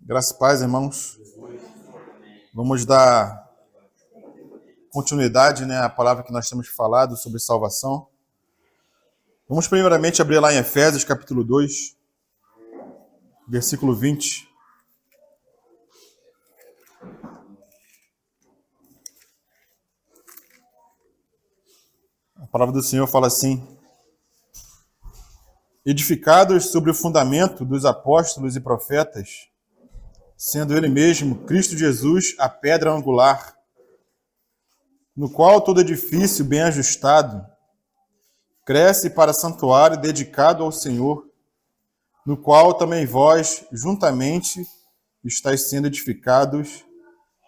Graças e paz, irmãos. Vamos dar continuidade, à palavra que nós temos falado sobre salvação. Vamos primeiramente abrir lá em Efésios, capítulo 2, versículo 20. A palavra do Senhor fala assim: edificados sobre o fundamento dos apóstolos e profetas, sendo ele mesmo, Cristo Jesus, a pedra angular, no qual todo edifício bem ajustado cresce para santuário dedicado ao Senhor, no qual também vós, juntamente, estáis sendo edificados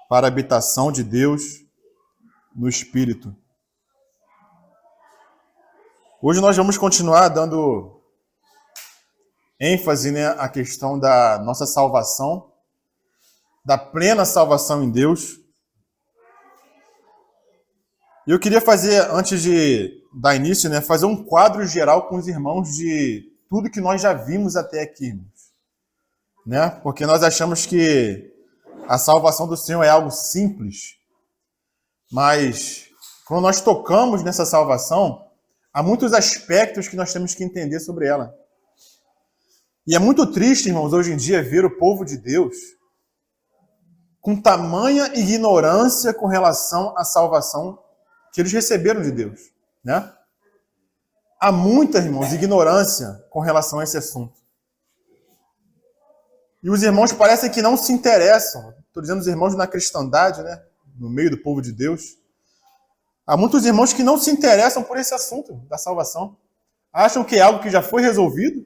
para a habitação de Deus no Espírito. Hoje nós vamos continuar dando ênfase à questão da nossa salvação, da plena salvação em Deus. E eu queria fazer, antes de dar início, fazer um quadro geral com os irmãos de tudo que nós já vimos até aqui. Porque nós achamos que a salvação do Senhor é algo simples, mas quando nós tocamos nessa salvação, há muitos aspectos que nós temos que entender sobre ela. E é muito triste, irmãos, hoje em dia, ver o povo de Deus com tamanha ignorância com relação à salvação que eles receberam de Deus. Há muita, irmãos, ignorância com relação a esse assunto. E os irmãos parecem que não se interessam. Estou dizendo os irmãos na cristandade, no meio do povo de Deus. Há muitos irmãos que não se interessam por esse assunto da salvação. Acham que é algo que já foi resolvido,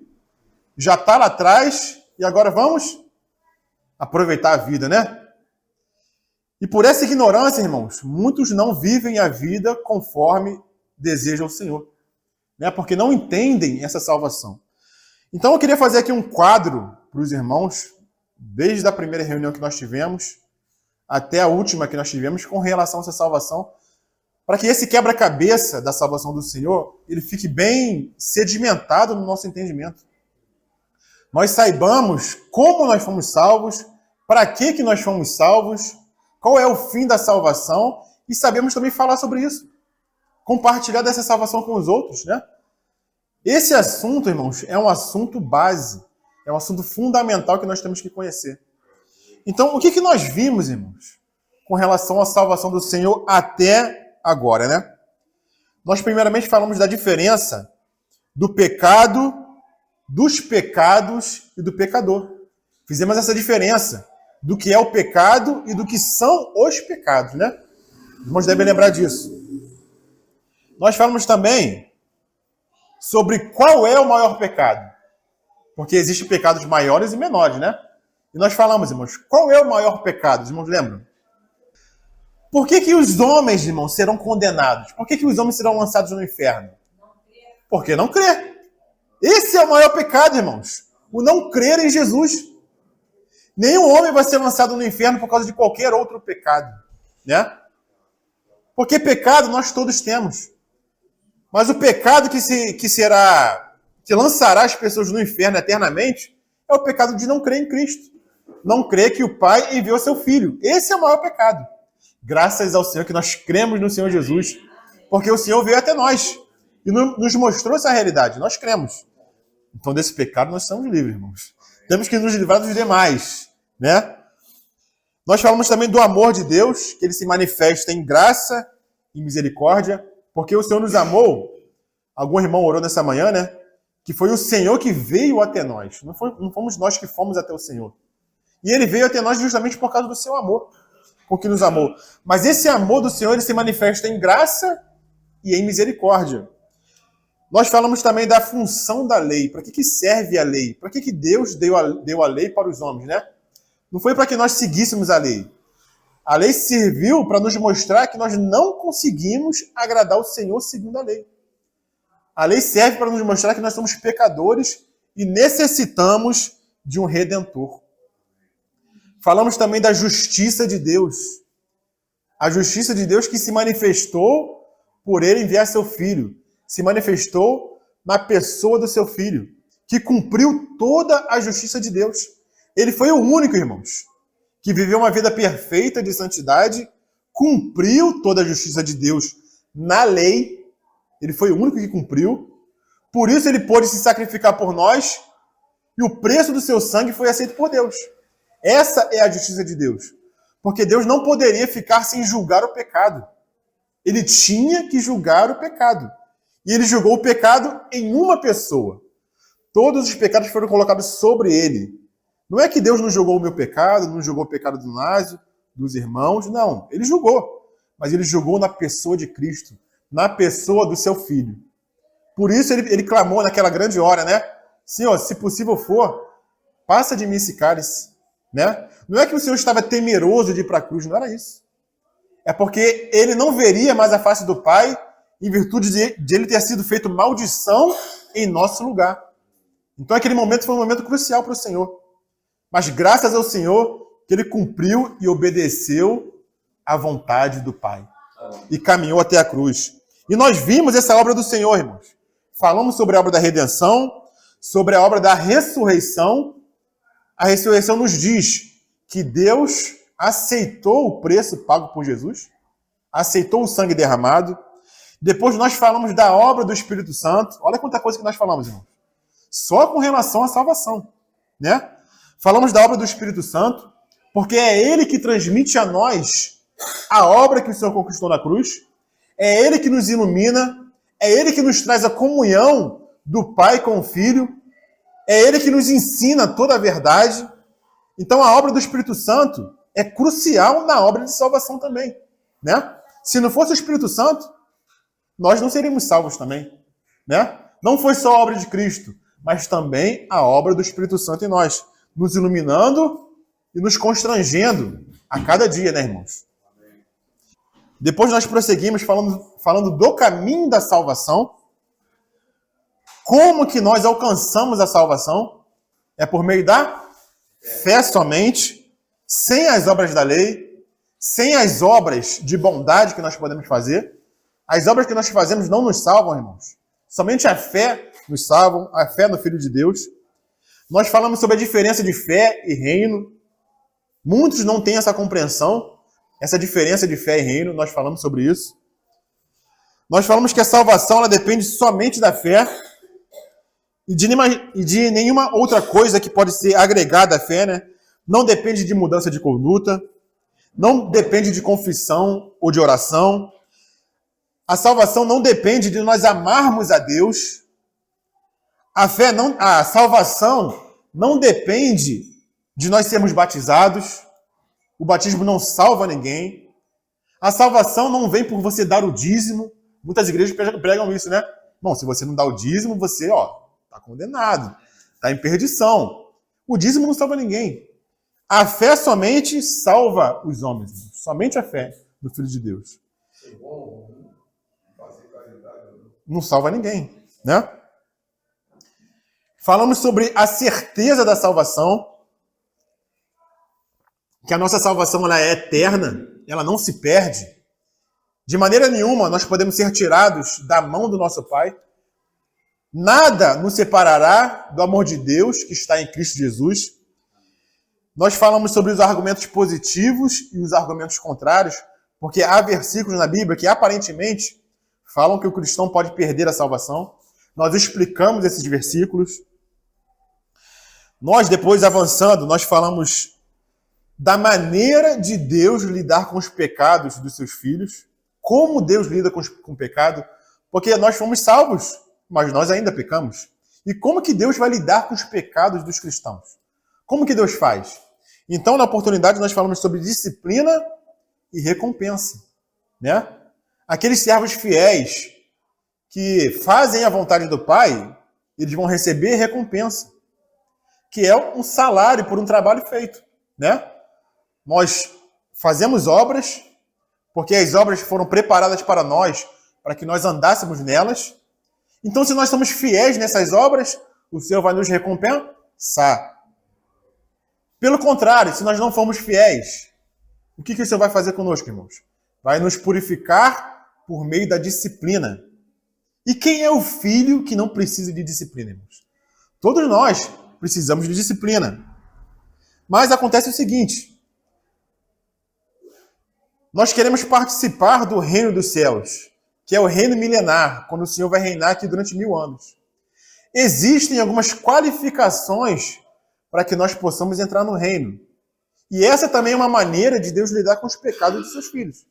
já está lá atrás, e agora vamos aproveitar a vida, E por essa ignorância, irmãos, muitos não vivem a vida conforme deseja o Senhor, porque não entendem essa salvação. Então eu queria fazer aqui um quadro para os irmãos, desde a primeira reunião que nós tivemos até a última que nós tivemos, com relação a essa salvação, para que esse quebra-cabeça da salvação do Senhor, ele fique bem sedimentado no nosso entendimento. Nós saibamos como nós fomos salvos, para que nós fomos salvos, qual é o fim da salvação, e sabemos também falar sobre isso. Compartilhar dessa salvação com os outros, Esse assunto, irmãos, é um assunto base, é um assunto fundamental que nós temos que conhecer. Então, o que nós vimos, irmãos, com relação à salvação do Senhor até agora, Nós primeiramente falamos da diferença do pecado, dos pecados e do pecador. Fizemos essa diferença do que é o pecado e do que são os pecados, Os irmãos devem lembrar disso. Nós falamos também sobre qual é o maior pecado. Porque existem pecados maiores e menores, E nós falamos, irmãos, qual é o maior pecado? Os irmãos lembram? Por que os homens, irmãos, serão condenados? Por que os homens serão lançados no inferno? Porque não crê. Esse é o maior pecado, irmãos. O não crer em Jesus. Nenhum homem vai ser lançado no inferno por causa de qualquer outro pecado, Porque pecado nós todos temos. Mas o pecado que lançará as pessoas no inferno eternamente é o pecado de não crer em Cristo. Não crer que o Pai enviou seu Filho. Esse é o maior pecado. Graças ao Senhor que nós cremos no Senhor Jesus, porque o Senhor veio até nós e nos mostrou essa realidade. Nós cremos. Então, desse pecado nós estamos livres, irmãos. Temos que nos livrar dos demais, Nós falamos também do amor de Deus, que ele se manifesta em graça e misericórdia, porque o Senhor nos amou. Algum irmão orou nessa manhã, que foi o Senhor que veio até nós. Não fomos nós que fomos até o Senhor. E ele veio até nós justamente por causa do seu amor, porque nos amou. Mas esse amor do Senhor, ele se manifesta em graça e em misericórdia. Nós falamos também da função da lei. Para que serve a lei? Para que Deus deu a lei para os homens, Não foi para que nós seguíssemos a lei. A lei serviu para nos mostrar que nós não conseguimos agradar o Senhor segundo a lei. A lei serve para nos mostrar que nós somos pecadores e necessitamos de um Redentor. Falamos também da justiça de Deus. A justiça de Deus que se manifestou por ele enviar seu Filho. Se manifestou na pessoa do seu Filho, que cumpriu toda a justiça de Deus. Ele foi o único, irmãos, que viveu uma vida perfeita de santidade, cumpriu toda a justiça de Deus na lei. Ele foi o único que cumpriu. Por isso ele pôde se sacrificar por nós e o preço do seu sangue foi aceito por Deus. Essa é a justiça de Deus. Porque Deus não poderia ficar sem julgar o pecado. Ele tinha que julgar o pecado. E ele julgou o pecado em uma pessoa. Todos os pecados foram colocados sobre ele. Não é que Deus não julgou o meu pecado, não julgou o pecado do Násio, dos irmãos, não. Ele julgou. Mas ele julgou na pessoa de Cristo, na pessoa do seu Filho. Por isso ele clamou naquela grande hora, né? Senhor, se possível for, passa de mim esse cálice. Né? Não é que o Senhor estava temeroso de ir para a cruz, não era isso. É porque ele não veria mais a face do Pai em virtude de ele ter sido feito maldição em nosso lugar. Então aquele momento foi um momento crucial para o Senhor. Mas graças ao Senhor que ele cumpriu e obedeceu à vontade do Pai. E caminhou até a cruz. E nós vimos essa obra do Senhor, irmãos. Falamos sobre a obra da redenção, sobre a obra da ressurreição. A ressurreição nos diz que Deus aceitou o preço pago por Jesus, aceitou o sangue derramado. Depois nós falamos da obra do Espírito Santo. Olha quanta coisa que nós falamos, irmãos. Só com relação à salvação, né? Falamos da obra do Espírito Santo, porque é ele que transmite a nós a obra que o Senhor conquistou na cruz. É ele que nos ilumina, é ele que nos traz a comunhão do Pai com o Filho. É ele que nos ensina toda a verdade. Então a obra do Espírito Santo é crucial na obra de salvação também, né? Se não fosse o Espírito Santo, nós não seríamos salvos também, né? Não foi só a obra de Cristo, mas também a obra do Espírito Santo em nós, nos iluminando e nos constrangendo a cada dia, né, irmãos? Depois nós prosseguimos falando do caminho da salvação. Como que nós alcançamos a salvação? É por meio da fé somente, sem as obras da lei, sem as obras de bondade que nós podemos fazer. As obras que nós fazemos não nos salvam, irmãos. Somente a fé nos salva, a fé no Filho de Deus. Nós falamos sobre a diferença de fé e reino. Muitos não têm essa compreensão, essa diferença de fé e reino. Nós falamos sobre isso. Nós falamos que a salvação ela depende somente da fé e de nenhuma outra coisa que pode ser agregada à fé, né? Não depende de mudança de conduta, não depende de confissão ou de oração. A salvação não depende de nós amarmos a Deus. A salvação não depende de nós sermos batizados. O batismo não salva ninguém. A salvação não vem por você dar o dízimo. Muitas igrejas pregam isso, né? Bom, se você não dá o dízimo, você, está condenado, está em perdição. O dízimo não salva ninguém. A fé somente salva os homens. Somente a fé do Filho de Deus. Não salva ninguém, né? Falamos sobre a certeza da salvação, que a nossa salvação ela é eterna, ela não se perde. De maneira nenhuma nós podemos ser tirados da mão do nosso Pai. Nada nos separará do amor de Deus que está em Cristo Jesus. Nós falamos sobre os argumentos positivos e os argumentos contrários, porque há versículos na Bíblia que aparentemente falam que o cristão pode perder a salvação. Nós explicamos esses versículos. Nós, depois, avançando, nós falamos da maneira de Deus lidar com os pecados dos seus filhos. Como Deus lida com o pecado. Porque nós fomos salvos, mas nós ainda pecamos. E como que Deus vai lidar com os pecados dos cristãos? Como que Deus faz? Então, na oportunidade, nós falamos sobre disciplina e recompensa, né? Aqueles servos fiéis que fazem a vontade do Pai, eles vão receber recompensa, que é um salário por um trabalho feito, né? Nós fazemos obras, porque as obras foram preparadas para nós, para que nós andássemos nelas. Então, se nós somos fiéis nessas obras, o Senhor vai nos recompensar. Pelo contrário, se nós não formos fiéis, o que o Senhor vai fazer conosco, irmãos? Vai nos purificar por meio da disciplina. E quem é o filho que não precisa de disciplina, irmãos? Todos nós precisamos de disciplina. Mas acontece o seguinte: nós queremos participar do reino dos céus, que é o reino milenar, quando o Senhor vai reinar aqui durante 1000 anos. Existem algumas qualificações para que nós possamos entrar no reino. E essa também é uma maneira de Deus lidar com os pecados de seus filhos.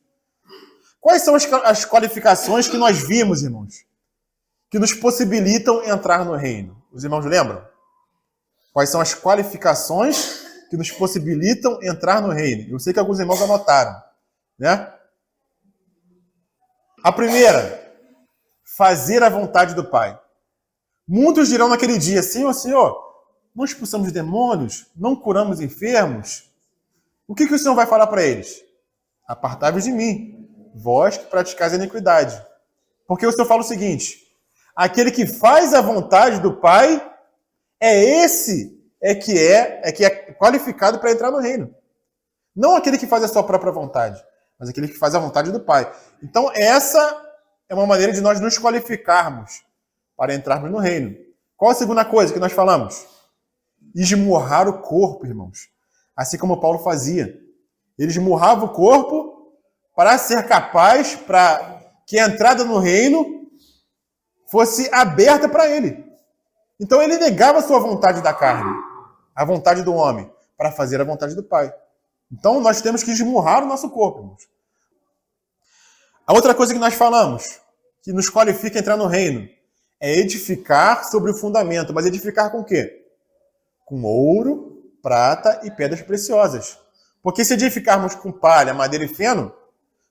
Quais são as qualificações que nós vimos, irmãos, que nos possibilitam entrar no reino? Os irmãos lembram? Quais são as qualificações que nos possibilitam entrar no reino? Eu sei que alguns irmãos anotaram, né? A primeira, fazer a vontade do Pai. Muitos dirão naquele dia: Senhor, Senhor, não expulsamos demônios, não curamos enfermos. O que o Senhor vai falar para eles? Apartai-vos de mim, vós que praticais a iniquidade. Porque o Senhor fala o seguinte: aquele que faz a vontade do Pai, é que é qualificado para entrar no reino. Não aquele que faz a sua própria vontade, mas aquele que faz a vontade do Pai. Então essa é uma maneira de nós nos qualificarmos para entrarmos no reino. Qual a segunda coisa que nós falamos? Esmurrar o corpo, irmãos. Assim como Paulo fazia. Ele esmurrava o corpo para ser capaz, para que a entrada no reino fosse aberta para ele. Então ele negava a sua vontade da carne, a vontade do homem, para fazer a vontade do Pai. Então nós temos que esmurrar o nosso corpo, irmãos. A outra coisa que nós falamos, que nos qualifica a entrar no reino, é edificar sobre o fundamento. Mas edificar com o quê? Com ouro, prata e pedras preciosas. Porque se edificarmos com palha, madeira e feno,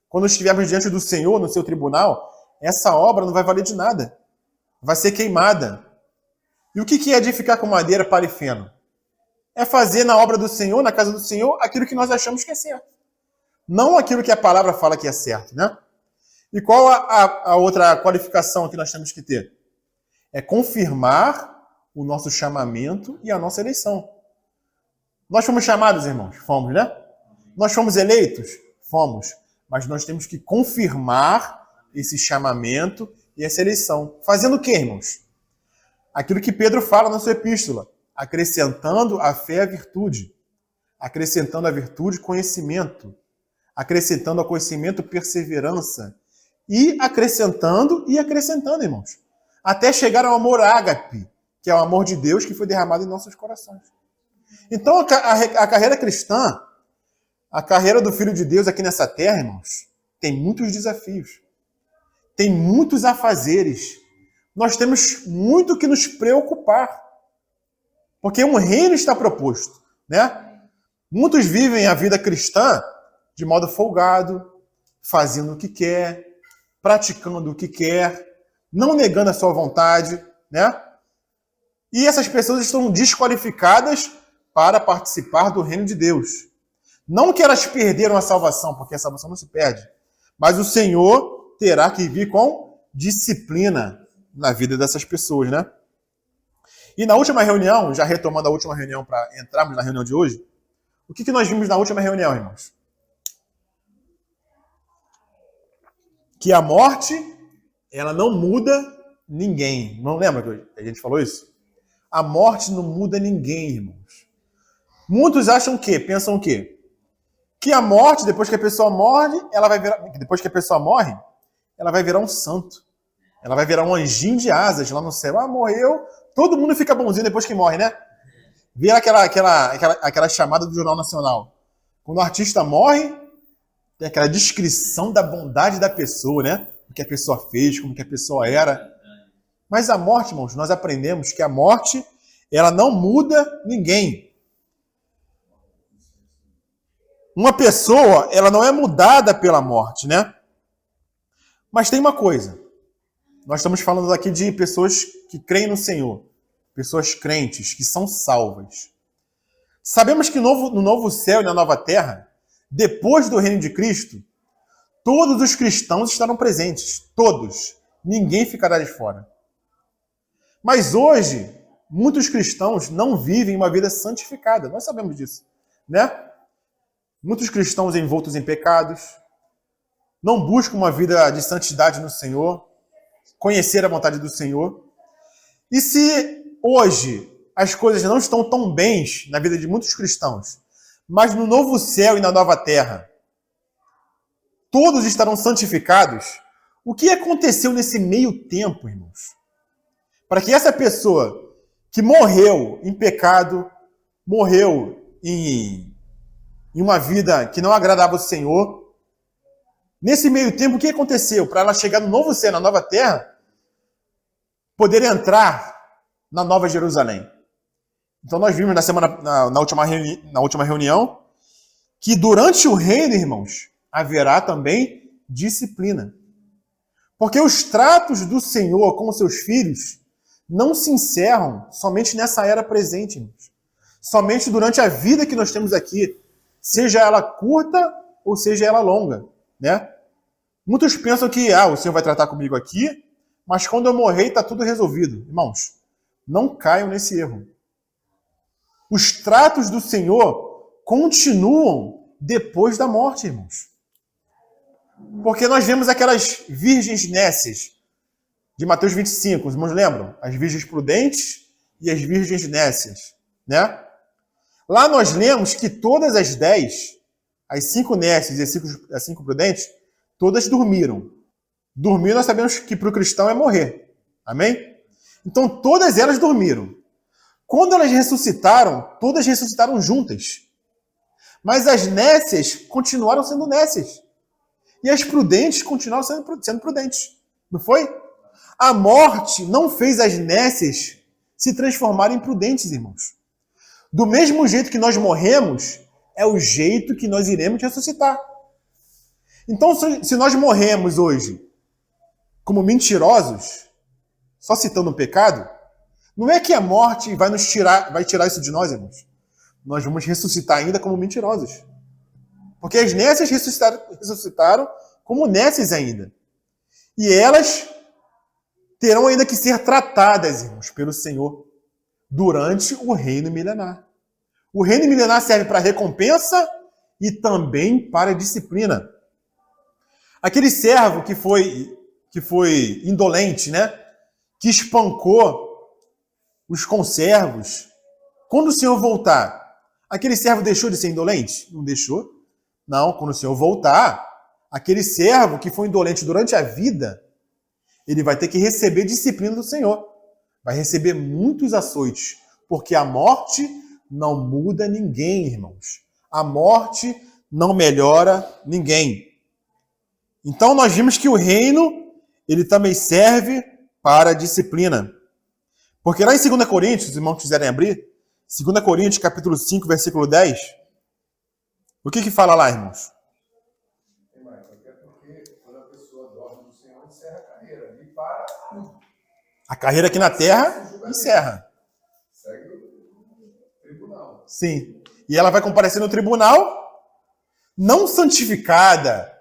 quando estivermos diante do Senhor, no seu tribunal, essa obra não vai valer de nada. Vai ser queimada. E o que é edificar com madeira, palha e feno? É fazer na obra do Senhor, na casa do Senhor, aquilo que nós achamos que é certo. Não aquilo que a palavra fala que é certo, né? E qual a outra qualificação que nós temos que ter? É confirmar o nosso chamamento e a nossa eleição. Nós fomos chamados, irmãos? Fomos, né? Nós fomos eleitos? Fomos. Mas nós temos que confirmar esse chamamento e essa eleição. Fazendo o quê, irmãos? Aquilo que Pedro fala na sua epístola. Acrescentando a fé à virtude. Acrescentando a virtude conhecimento. Acrescentando ao conhecimento perseverança. E acrescentando, irmãos. Até chegar ao amor ágape, que é o amor de Deus que foi derramado em nossos corações. Então a carreira cristã, a carreira do Filho de Deus aqui nessa terra, irmãos, tem muitos desafios. Tem muitos afazeres. Nós temos muito que nos preocupar. Porque um reino está proposto, né? Muitos vivem a vida cristã de modo folgado, fazendo o que quer, praticando o que quer, não negando a sua vontade, né? E essas pessoas estão desqualificadas para participar do reino de Deus. Não que elas perderam a salvação, porque a salvação não se perde, mas o Senhor terá que vir com disciplina na vida dessas pessoas, né? E na última reunião, já retomando a última reunião para entrarmos na reunião de hoje, o que nós vimos na última reunião, irmãos? Que a morte, ela não muda ninguém. Não lembra que a gente falou isso? A morte não muda ninguém, irmãos. Muitos acham que, pensam o quê? Que a morte, depois que a pessoa morre, ela vai virar um santo. Ela vai virar um anjinho de asas lá no céu. Ah, morreu. Todo mundo fica bonzinho depois que morre, né? Vira aquela chamada do Jornal Nacional. Quando o artista morre, tem aquela descrição da bondade da pessoa, né? O que a pessoa fez, como que a pessoa era. Mas a morte, irmãos, nós aprendemos que a morte, ela não muda ninguém. Uma pessoa, ela não é mudada pela morte, né? Mas tem uma coisa. Nós estamos falando aqui de pessoas que creem no Senhor. Pessoas crentes, que são salvas. Sabemos que no novo céu e na nova terra, depois do reino de Cristo, todos os cristãos estarão presentes. Todos. Ninguém ficará de fora. Mas hoje, muitos cristãos não vivem uma vida santificada. Nós sabemos disso, né? Muitos cristãos envoltos em pecados, não buscam uma vida de santidade no Senhor, conhecer a vontade do Senhor. E se hoje as coisas não estão tão bem na vida de muitos cristãos, mas no novo céu e na nova terra, todos estarão santificados, o que aconteceu nesse meio tempo, irmãos? Para que essa pessoa que morreu em pecado, morreu em uma vida que não agradava ao Senhor, nesse meio tempo, o que aconteceu? Para ela chegar no novo céu, na nova terra, poder entrar na Nova Jerusalém. Então nós vimos na última reunião que durante o reino, irmãos, haverá também disciplina. Porque os tratos do Senhor com os seus filhos não se encerram somente nessa era presente, irmãos. Somente durante a vida que nós temos aqui, seja ela curta ou seja ela longa, né? Muitos pensam que o Senhor vai tratar comigo aqui, mas quando eu morrer está tudo resolvido. Irmãos, não caiam nesse erro. Os tratos do Senhor continuam depois da morte, irmãos. Porque nós vemos aquelas virgens nécias de Mateus 25, os irmãos lembram? As virgens prudentes e as virgens nécias, né? Lá nós lemos que todas as 10, as 5 nécias e as 5 prudentes, todas dormiram. Dormir nós sabemos que para o cristão é morrer. Amém? Então todas elas dormiram. Quando elas ressuscitaram, todas ressuscitaram juntas. Mas as nécias continuaram sendo nécias. E as prudentes continuaram sendo prudentes. Não foi? A morte não fez as nécias se transformarem em prudentes, irmãos. Do mesmo jeito que nós morremos, é o jeito que nós iremos ressuscitar. Então, se nós morremos hoje como mentirosos, só citando um pecado, não é que a morte vai tirar isso de nós, irmãos. Nós vamos ressuscitar ainda como mentirosos. Porque as nécias ressuscitaram como nécias ainda. E elas terão ainda que ser tratadas, irmãos, pelo Senhor durante o reino milenar. O reino milenar serve para recompensa e também para disciplina. Aquele servo que foi indolente, né? Que espancou os conservos. Quando o Senhor voltar, aquele servo deixou de ser indolente? Não deixou. Não, quando o Senhor voltar, aquele servo que foi indolente durante a vida, ele vai ter que receber disciplina do Senhor. Vai receber muitos açoites, porque a morte não muda ninguém, irmãos. A morte não melhora ninguém. Então nós vimos que o reino, ele também serve para a disciplina. Porque lá em 2 Coríntios, os irmãos quiserem abrir, 2 Coríntios, capítulo 5, versículo 10, o que fala lá, irmãos? Até porque quando a pessoa dorme no Senhor, encerra a carreira. E para tudo. A carreira aqui na terra encerra. Segue o tribunal. Sim. E ela vai comparecer no tribunal, não santificada,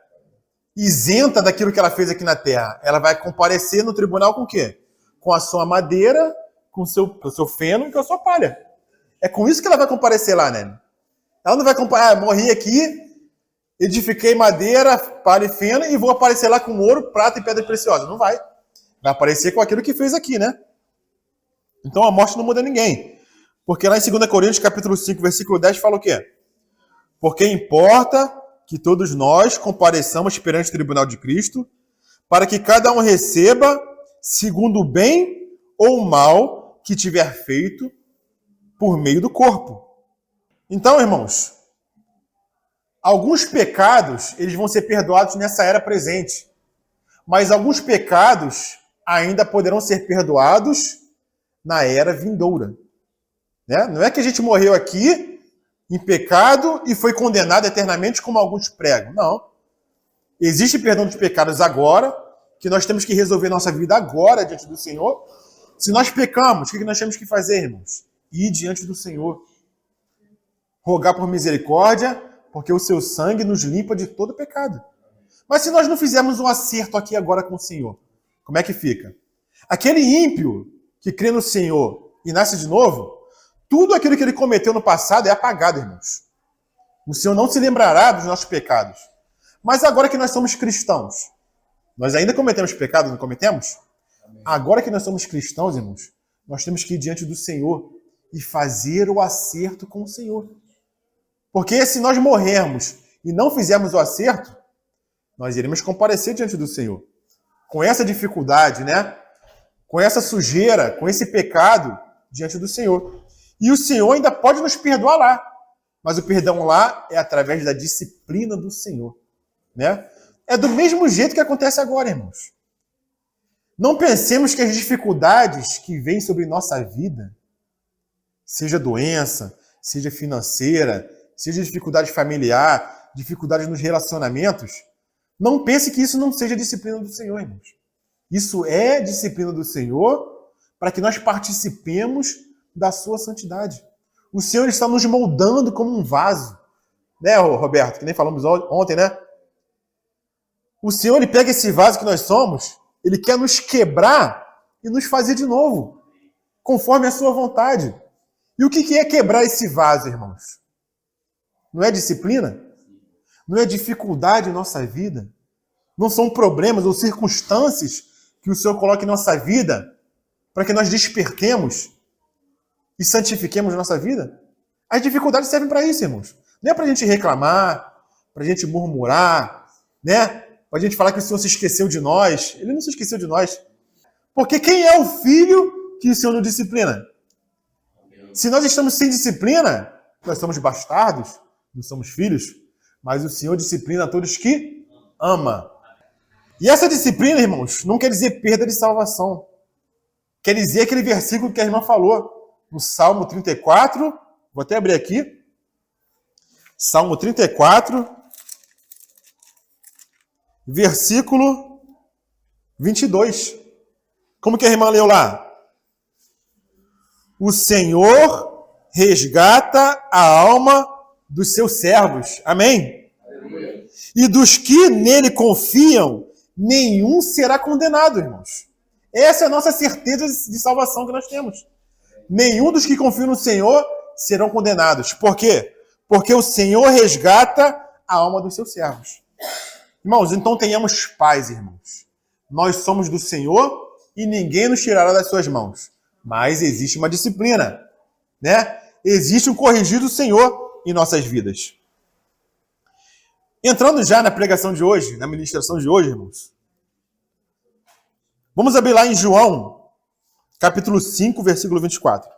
isenta daquilo que ela fez aqui na terra. Ela vai comparecer no tribunal com o quê? Com a sua madeira, com o seu feno e com a sua palha. É com isso que ela vai comparecer lá, né? Ela não vai comparar, morri aqui, edifiquei madeira, palha e feno e vou aparecer lá com ouro, prata e pedra preciosa. Não vai. Vai aparecer com aquilo que fez aqui, né? Então a morte não muda ninguém. Porque lá em 2 Coríntios, capítulo 5, versículo 10, fala o quê? Porque importa que todos nós compareçamos perante o tribunal de Cristo, para que cada um receba segundo o bem ou o mal que tiver feito por meio do corpo. Então, irmãos, alguns pecados, eles vão ser perdoados nessa era presente. Mas alguns pecados ainda poderão ser perdoados na era vindoura. Né? Não é que a gente morreu aqui em pecado e foi condenado eternamente como alguns pregam. Não. Existe perdão dos pecados agora, que nós temos que resolver nossa vida agora diante do Senhor. Se nós pecamos, o que nós temos que fazer, irmãos? Ir diante do Senhor. Rogar por misericórdia, porque o seu sangue nos limpa de todo pecado. Mas se nós não fizermos um acerto aqui agora com o Senhor, como é que fica? Aquele ímpio que crê no Senhor e nasce de novo, tudo aquilo que ele cometeu no passado é apagado, irmãos. O Senhor não se lembrará dos nossos pecados. Mas agora que nós somos cristãos, nós ainda cometemos pecados, não cometemos? Amém. Agora que nós somos cristãos, irmãos, nós temos que ir diante do Senhor e fazer o acerto com o Senhor. Porque se nós morrermos e não fizermos o acerto, nós iremos comparecer diante do Senhor. Com essa dificuldade, né? Com essa sujeira, com esse pecado diante do Senhor. E o Senhor ainda pode nos perdoar lá. Mas o perdão lá é através da disciplina do Senhor, né? É do mesmo jeito que acontece agora, irmãos. Não pensemos que as dificuldades que vêm sobre nossa vida, seja doença, seja financeira, seja dificuldade familiar, dificuldade nos relacionamentos, não pense que isso não seja disciplina do Senhor, irmãos. Isso é disciplina do Senhor para que nós participemos da sua santidade. O Senhor está nos moldando como um vaso. Né, Roberto? Que nem falamos ontem, né? O Senhor, ele pega esse vaso que nós somos, ele quer nos quebrar e nos fazer de novo, conforme a sua vontade. E o que é quebrar esse vaso, irmãos? Não é disciplina? Não é dificuldade em nossa vida? Não são problemas ou circunstâncias que o Senhor coloca em nossa vida para que nós despertemos e santifiquemos nossa vida? As dificuldades servem para isso, irmãos. Não é para a gente reclamar, para a gente murmurar, né? Para a gente falar que o Senhor se esqueceu de nós. Ele não se esqueceu de nós. Porque quem é o filho que o Senhor não disciplina? Se nós estamos sem disciplina, nós somos bastardos, não somos filhos, mas o Senhor disciplina a todos que ama. E essa disciplina, irmãos, não quer dizer perda de salvação. Quer dizer aquele versículo que a irmã falou, no Salmo 34, vou até abrir aqui, Salmo 34, versículo 22. Como que a irmã leu lá? O Senhor resgata a alma dos seus servos. Amém? Aleluia. E dos que nele confiam, nenhum será condenado, irmãos. Essa é a nossa certeza de salvação que nós temos. Nenhum dos que confiam no Senhor serão condenados. Por quê? Porque o Senhor resgata a alma dos seus servos. Irmãos, então tenhamos paz, irmãos. Nós somos do Senhor e ninguém nos tirará das suas mãos. Mas existe uma disciplina, né? Existe um corrigir do Senhor em nossas vidas. Entrando já na pregação de hoje, na ministração de hoje, irmãos. Vamos abrir lá em João, capítulo 5, versículo 24.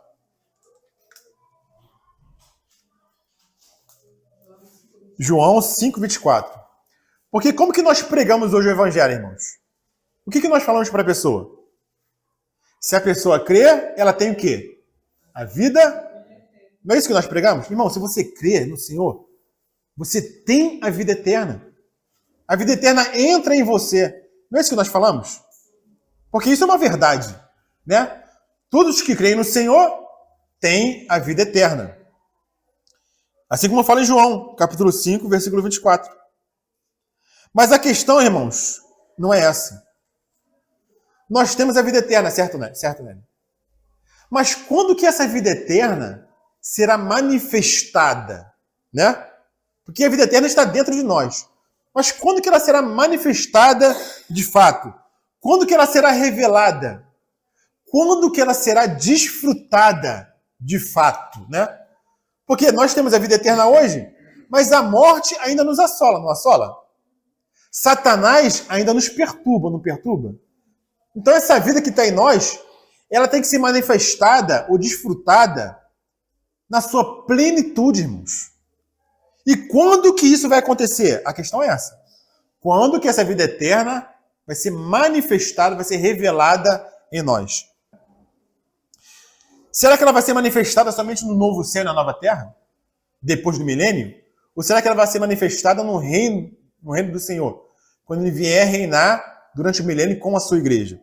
João 5, 24. Porque como que nós pregamos hoje o Evangelho, irmãos? O que nós falamos para a pessoa? Se a pessoa crê, ela tem o quê? A vida. Não é isso que nós pregamos? Irmão, se você crê no Senhor, você tem a vida eterna. A vida eterna entra em você. Não é isso que nós falamos? Porque isso é uma verdade, né? Todos que creem no Senhor têm a vida eterna. Assim como fala em João, capítulo 5, versículo 24. Mas a questão, irmãos, não é essa. Nós temos a vida eterna, certo, né? Mas quando que essa vida eterna será manifestada, né? Porque a vida eterna está dentro de nós. Mas quando que ela será manifestada de fato? Quando que ela será revelada? Quando que ela será desfrutada de fato, né? Porque nós temos a vida eterna hoje, mas a morte ainda nos assola, não assola? Satanás ainda nos perturba, não perturba? Então essa vida que está em nós, ela tem que ser manifestada ou desfrutada na sua plenitude, irmãos. E quando que isso vai acontecer? A questão é essa. Quando que essa vida eterna vai ser manifestada, vai ser revelada em nós? Será que ela vai ser manifestada somente no novo céu e na nova terra? Depois do milênio? Ou será que ela vai ser manifestada no reino do Senhor? Quando ele vier reinar durante o milênio com a sua igreja.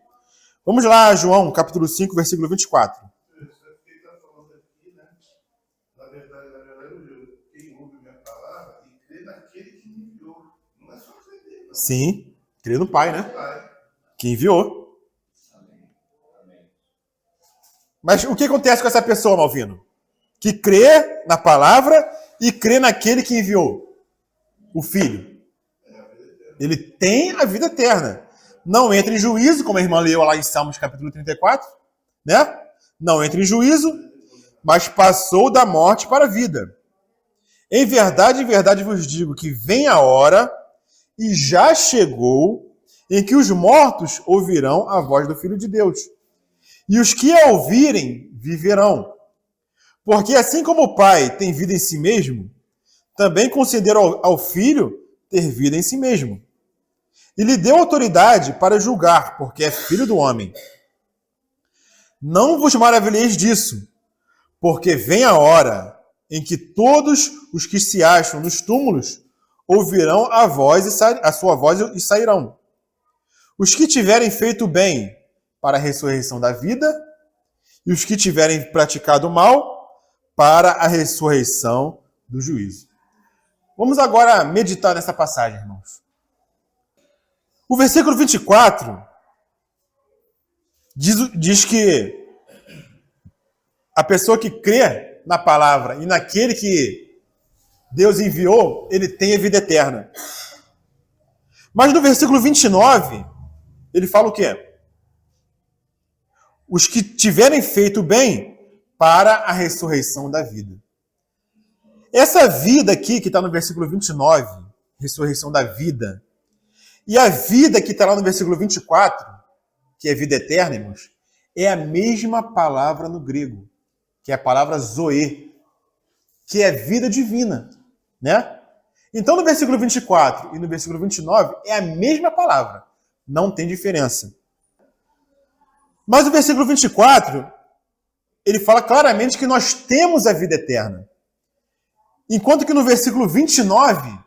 Vamos lá, João, capítulo 5, versículo 24. Na verdade, quem ouve minha palavra e crê naquele que me enviou. Não é só crer nele, não. Sim, crê no Pai, né? Que enviou. Mas o que acontece com essa pessoa, Malvino? Que crê na palavra e crê naquele que enviou. O Filho. Ele tem a vida eterna. Não entra em juízo, como a irmã leu lá em Salmos capítulo 34, né? Não entra em juízo, mas passou da morte para a vida. Em verdade vos digo que vem a hora, e já chegou, em que os mortos ouvirão a voz do Filho de Deus. E os que a ouvirem, viverão. Porque assim como o Pai tem vida em si mesmo, também concederá ao Filho ter vida em si mesmo. E lhe deu autoridade para julgar, porque é Filho do homem. Não vos maravilheis disso, porque vem a hora em que todos os que se acham nos túmulos ouvirão a sua voz e sairão. Os que tiverem feito bem para a ressurreição da vida, e os que tiverem praticado mal para a ressurreição do juízo. Vamos agora meditar nessa passagem, irmãos. O versículo 24 diz que a pessoa que crê na palavra e naquele que Deus enviou, ele tem a vida eterna. Mas no versículo 29, ele fala o quê? Os que tiverem feito bem para a ressurreição da vida. Essa vida aqui, que está no versículo 29, ressurreição da vida, e a vida que está lá no versículo 24, que é vida eterna, irmãos, é a mesma palavra no grego, que é a palavra zoe, que é vida divina, né? Então, no versículo 24 e no versículo 29, é a mesma palavra, não tem diferença. Mas o versículo 24, ele fala claramente que nós temos a vida eterna. Enquanto que no versículo 29,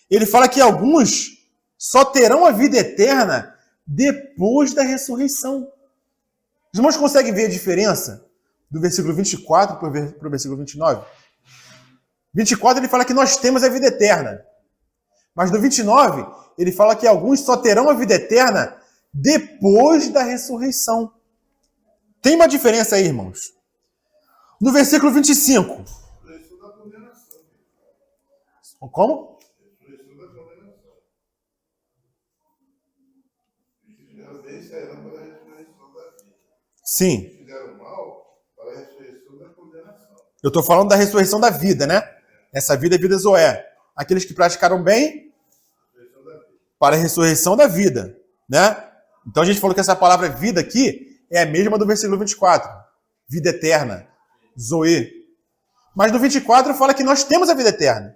ele fala que alguns só terão a vida eterna depois da ressurreição. Os irmãos conseguem ver a diferença do versículo 24 para o versículo 29? 24 ele fala que nós temos a vida eterna. Mas no 29, ele fala que alguns só terão a vida eterna depois da ressurreição. Tem uma diferença aí, irmãos. No versículo 25. Ressurreição da condenação. Como? Ressurreição da condenação. Os que fizeram bem sairão para a ressurreição da vida. Sim. Os que fizeram mal para a ressurreição da condenação. Eu estou falando da ressurreição da vida, né? Essa vida é vida zoé. Aqueles que praticaram bem para a ressurreição da vida, né? Então a gente falou que essa palavra vida aqui é a mesma do versículo 24. Vida eterna. Zoe. Mas no 24 fala que nós temos a vida eterna.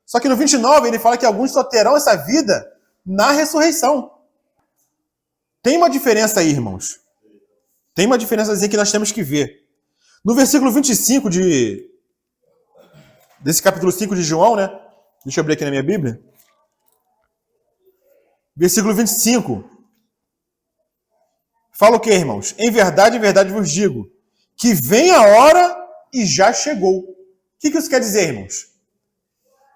Só que no 29 ele fala que alguns só terão essa vida na ressurreição. Tem uma diferença aí, irmãos. Tem uma diferençazinha que nós temos que ver. No versículo 25 desse capítulo 5 de João, né? Deixa eu abrir aqui na minha Bíblia. Versículo 25. Fala o que, irmãos? Em verdade vos digo, que vem a hora e já chegou. O que isso quer dizer, irmãos?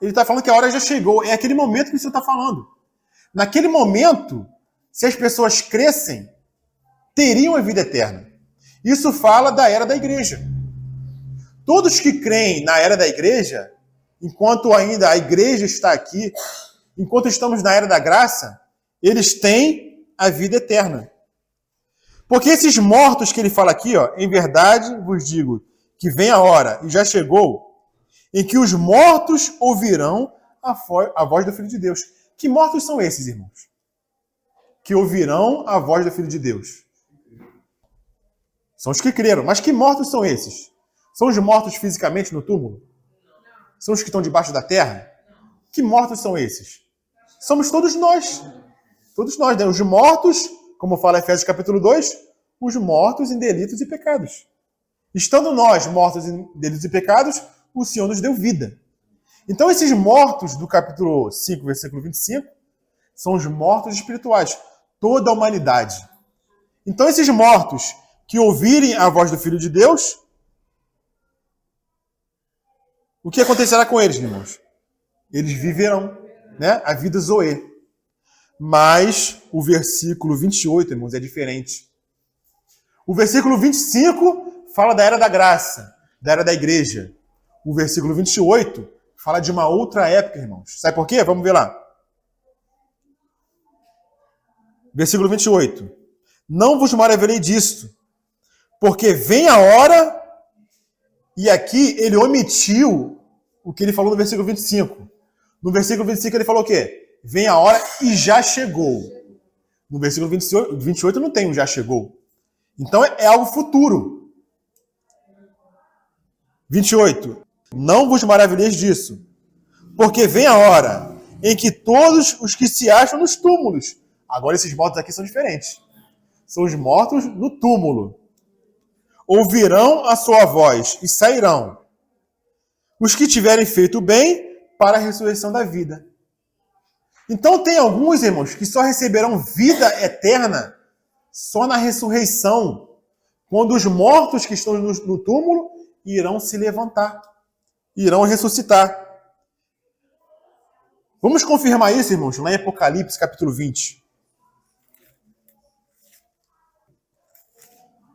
Ele está falando que a hora já chegou. É aquele momento que o Senhor está falando. Naquele momento, se as pessoas crescem, teriam a vida eterna. Isso fala da era da igreja. Todos que creem na era da igreja, enquanto ainda a igreja está aqui, enquanto estamos na era da graça, eles têm a vida eterna. Porque esses mortos que ele fala aqui, ó, em verdade vos digo que vem a hora, e já chegou, em que os mortos ouvirão a voz do Filho de Deus. Que mortos são esses, irmãos? Que ouvirão a voz do Filho de Deus. São os que creram. Mas que mortos são esses? São os mortos fisicamente no túmulo? São os que estão debaixo da terra? Que mortos são esses? Somos todos nós. Todos nós, né? Os mortos, como fala Efésios capítulo 2, os mortos em delitos e pecados. Estando nós mortos em delitos e pecados, o Senhor nos deu vida. Então esses mortos do capítulo 5, versículo 25, são os mortos espirituais. Toda a humanidade. Então esses mortos que ouvirem a voz do Filho de Deus, o que acontecerá com eles, irmãos? Eles viverão, né? A vida zoe. Mas o versículo 28, irmãos, é diferente. O versículo 25 fala da era da graça, da era da igreja. O versículo 28 fala de uma outra época, irmãos. Sabe por quê? Vamos ver lá. Versículo 28. Não vos maravilhei disto, porque vem a hora E aqui ele omitiu o que ele falou no versículo 25. No versículo 25 ele falou o quê? Vem a hora e já chegou. No versículo 28 não tem o já chegou. Então é algo futuro. 28. Não vos maravilheis disso, porque vem a hora em que todos os que se acham nos túmulos. Agora esses mortos aqui são diferentes. São os mortos no túmulo. Ouvirão a sua voz e sairão. Os que tiverem feito bem para a ressurreição da vida. Então tem alguns, irmãos, que só receberão vida eterna só na ressurreição, quando os mortos que estão no túmulo irão se levantar, irão ressuscitar. Vamos confirmar isso, irmãos, lá em Apocalipse, capítulo 20.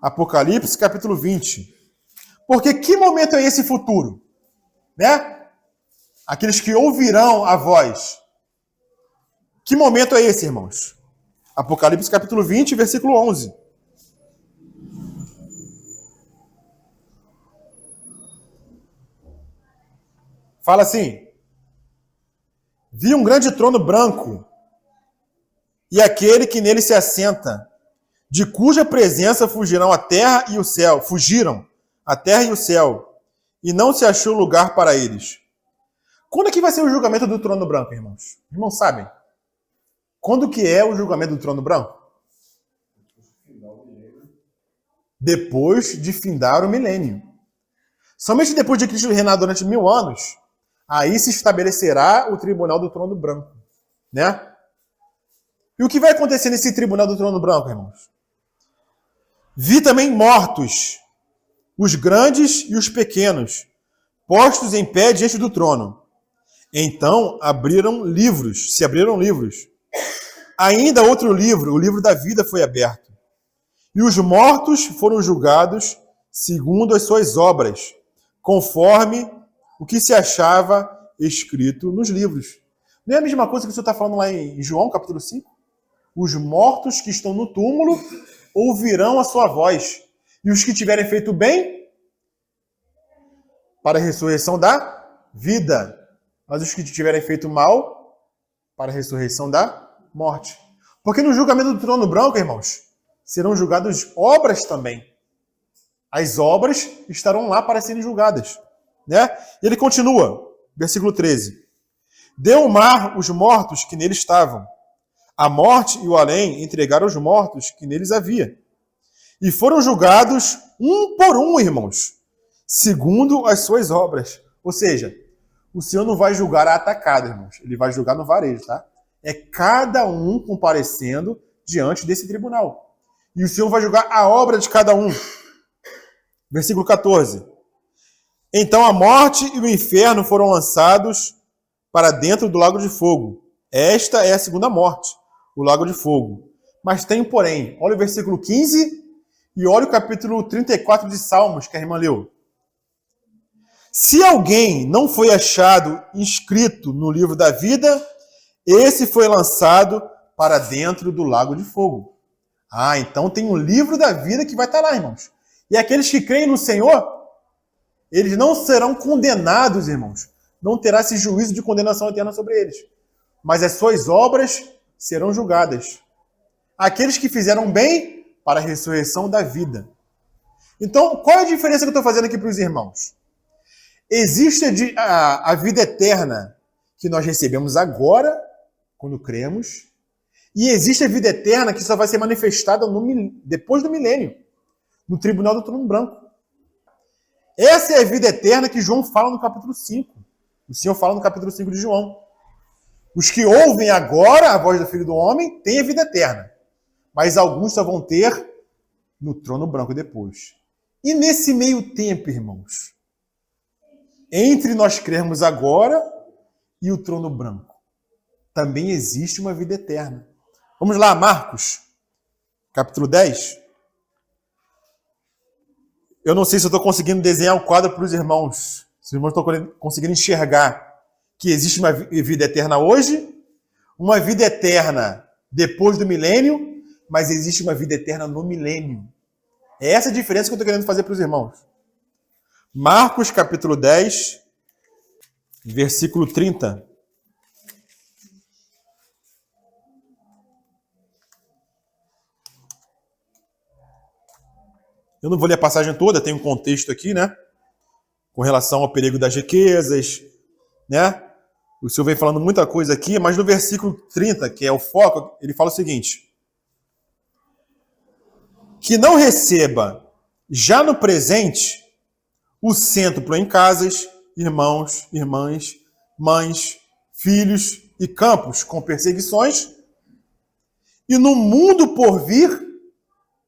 Apocalipse, capítulo 20. Porque que momento é esse futuro? Né? Aqueles que ouvirão a voz. Que momento é esse, irmãos? Apocalipse, capítulo 20, versículo 11. Fala assim: vi um grande trono branco e aquele que nele se assenta, de cuja presença fugiram a terra e o céu, e não se achou lugar para eles. Quando é que vai ser o julgamento do trono branco, irmãos? Irmãos sabem? Quando que é o julgamento do trono branco? Depois de findar o milênio. Somente depois de Cristo reinar durante 1000 anos, aí se estabelecerá o tribunal do trono branco, né? E o que vai acontecer nesse tribunal do trono branco, irmãos? Vi também mortos, os grandes e os pequenos, postos em pé diante do trono. Então se abriram livros. Ainda outro livro, o livro da vida, foi aberto. E os mortos foram julgados segundo as suas obras, conforme o que se achava escrito nos livros. Não é a mesma coisa que o Senhor está falando lá em João, capítulo 5? Os mortos que estão no túmulo ouvirão a sua voz. E os que tiverem feito bem, para a ressurreição da vida. Mas os que tiverem feito mal, para a ressurreição da morte. Porque no julgamento do trono branco, irmãos, serão julgadas obras também. As obras estarão lá para serem julgadas. Né? E ele continua, versículo 13. Deu o mar os mortos que nele estavam. A morte e o além entregaram os mortos que neles havia. E foram julgados um por um, irmãos, segundo as suas obras. Ou seja, o Senhor não vai julgar a atacada, irmãos. Ele vai julgar no varejo, tá? É cada um comparecendo diante desse tribunal. E o Senhor vai julgar a obra de cada um. Versículo 14. Então a morte e o inferno foram lançados para dentro do lago de fogo. Esta é a segunda morte, o lago de fogo. Mas tem porém, olha o versículo 15 e olha o capítulo 34 de Salmos, que a irmã leu. Se alguém não foi achado inscrito no livro da vida, esse foi lançado para dentro do lago de fogo. Ah, então tem um livro da vida que vai estar lá, irmãos. E aqueles que creem no Senhor, eles não serão condenados, irmãos. Não terá esse juízo de condenação eterna sobre eles. Mas as suas obras serão julgadas. Aqueles que fizeram bem, para a ressurreição da vida. Então, qual é a diferença que eu estou fazendo aqui para os irmãos? Existe a vida eterna que nós recebemos agora, quando cremos, e existe a vida eterna que só vai ser manifestada depois do milênio, no tribunal do trono branco. Essa é a vida eterna que João fala no capítulo 5. O Senhor fala no capítulo 5 de João. Os que ouvem agora a voz do Filho do Homem têm a vida eterna. Mas alguns só vão ter no trono branco depois. E nesse meio tempo, irmãos, entre nós crermos agora e o trono branco, também existe uma vida eterna. Vamos lá, Marcos, capítulo 10. Eu não sei se eu estou conseguindo desenhar um quadro para os irmãos. Se os irmãos estão conseguindo enxergar que existe uma vida eterna hoje, uma vida eterna depois do milênio, mas existe uma vida eterna no milênio. É essa a diferença que eu estou querendo fazer para os irmãos. Marcos capítulo 10, versículo 30. Eu não vou ler a passagem toda, tem um contexto aqui, né? Com relação ao perigo das riquezas, né? O Senhor vem falando muita coisa aqui, mas no versículo 30, que é o foco, ele fala o seguinte: que não receba já no presente o cêntuplo em casas, irmãos, irmãs, mães, filhos e campos com perseguições, e no mundo por vir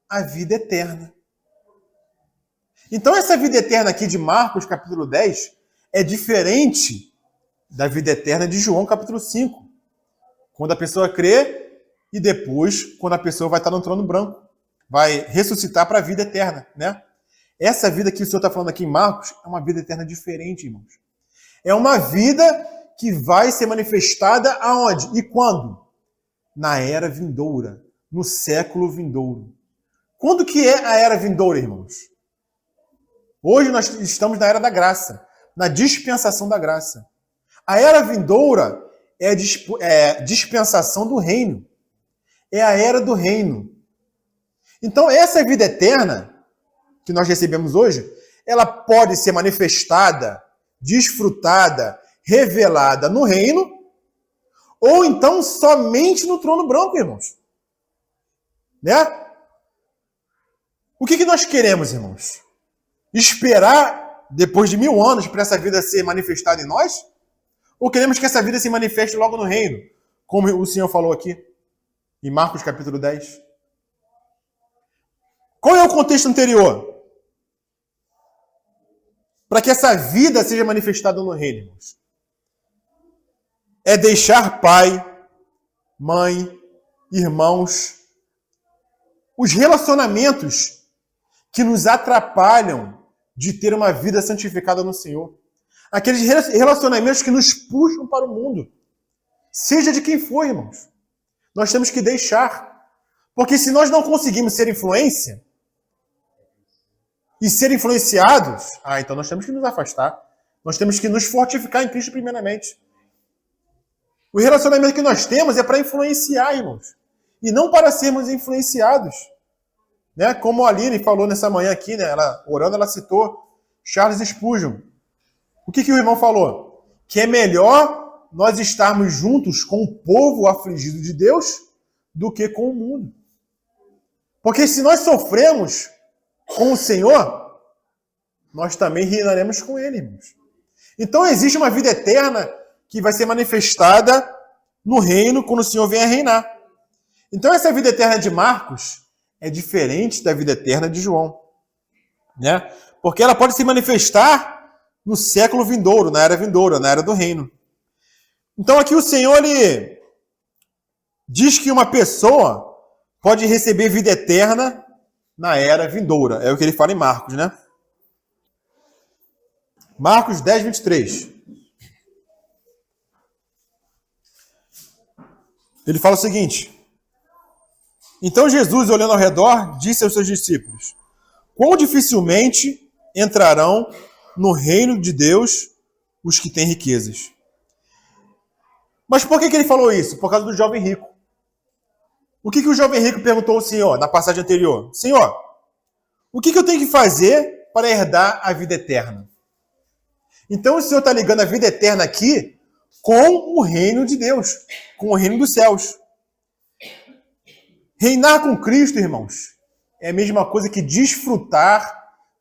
a vida eterna. Então essa vida eterna aqui de Marcos capítulo 10 é diferente da vida eterna de João capítulo 5, quando a pessoa crê e depois quando a pessoa vai estar no trono branco, vai ressuscitar para a vida eterna, né? Essa vida que o Senhor está falando aqui em Marcos é uma vida eterna diferente, irmãos. É uma vida que vai ser manifestada aonde? E quando? Na era vindoura, no século vindouro. Quando que é a era vindoura, irmãos? Hoje nós estamos na era da graça, na dispensação da graça. A era vindoura é a dispensação do reino. É a era do reino. Então essa vida eterna que nós recebemos hoje, ela pode ser manifestada, desfrutada, revelada no reino, ou então somente no trono branco, irmãos. Né? O que nós queremos, irmãos? Esperar depois de 1000 anos para essa vida ser manifestada em nós? Ou queremos que essa vida se manifeste logo no reino, como o Senhor falou aqui, em Marcos capítulo 10? Qual é o contexto anterior? Para que essa vida seja manifestada no reino, irmãos. É deixar pai, mãe, irmãos, os relacionamentos que nos atrapalham de ter uma vida santificada no Senhor. Aqueles relacionamentos que nos puxam para o mundo. Seja de quem for, irmãos. Nós temos que deixar. Porque se nós não conseguimos ser influência e ser influenciados, então nós temos que nos afastar. Nós temos que nos fortificar em Cristo primeiramente. O relacionamento que nós temos é para influenciar, irmãos. E não para sermos influenciados. Né? Como a Aline falou nessa manhã aqui, né? Ela, orando, ela citou Charles Spurgeon. O que o irmão falou? Que é melhor nós estarmos juntos com o povo afligido de Deus do que com o mundo. Porque se nós sofremos com o Senhor, nós também reinaremos com Ele, irmãos. Então existe uma vida eterna que vai ser manifestada no reino quando o Senhor vier a reinar. Então essa vida eterna de Marcos é diferente da vida eterna de João. Né? Porque ela pode se manifestar no século vindouro, na era vindoura, na era do reino. Então aqui o Senhor ele diz que uma pessoa pode receber vida eterna na era vindoura. É o que ele fala em Marcos, né? Marcos 10, 23. Ele fala o seguinte: então Jesus, olhando ao redor, disse aos seus discípulos: quão dificilmente entrarão no reino de Deus os que têm riquezas. Mas por que ele falou isso? Por causa do jovem rico. O que o jovem rico perguntou ao Senhor na passagem anterior? Senhor, o que eu tenho que fazer para herdar a vida eterna? Então o Senhor está ligando a vida eterna aqui com o reino de Deus, com o reino dos céus. Reinar com Cristo, irmãos, é a mesma coisa que desfrutar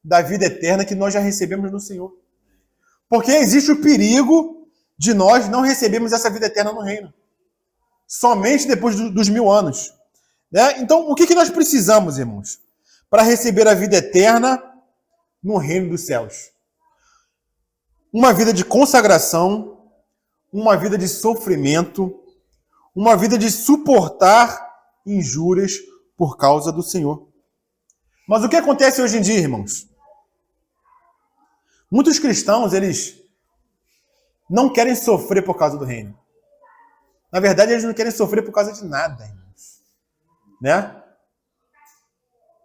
da vida eterna que nós já recebemos no Senhor. Porque existe o perigo de nós não recebermos essa vida eterna no reino. Somente depois dos 1000 anos. Né? Então, o que nós precisamos, irmãos, para receber a vida eterna no reino dos céus? Uma vida de consagração, uma vida de sofrimento, uma vida de suportar injúrias por causa do Senhor. Mas o que acontece hoje em dia, irmãos? Muitos cristãos, eles não querem sofrer por causa do reino. Na verdade, eles não querem sofrer por causa de nada, irmãos. Né?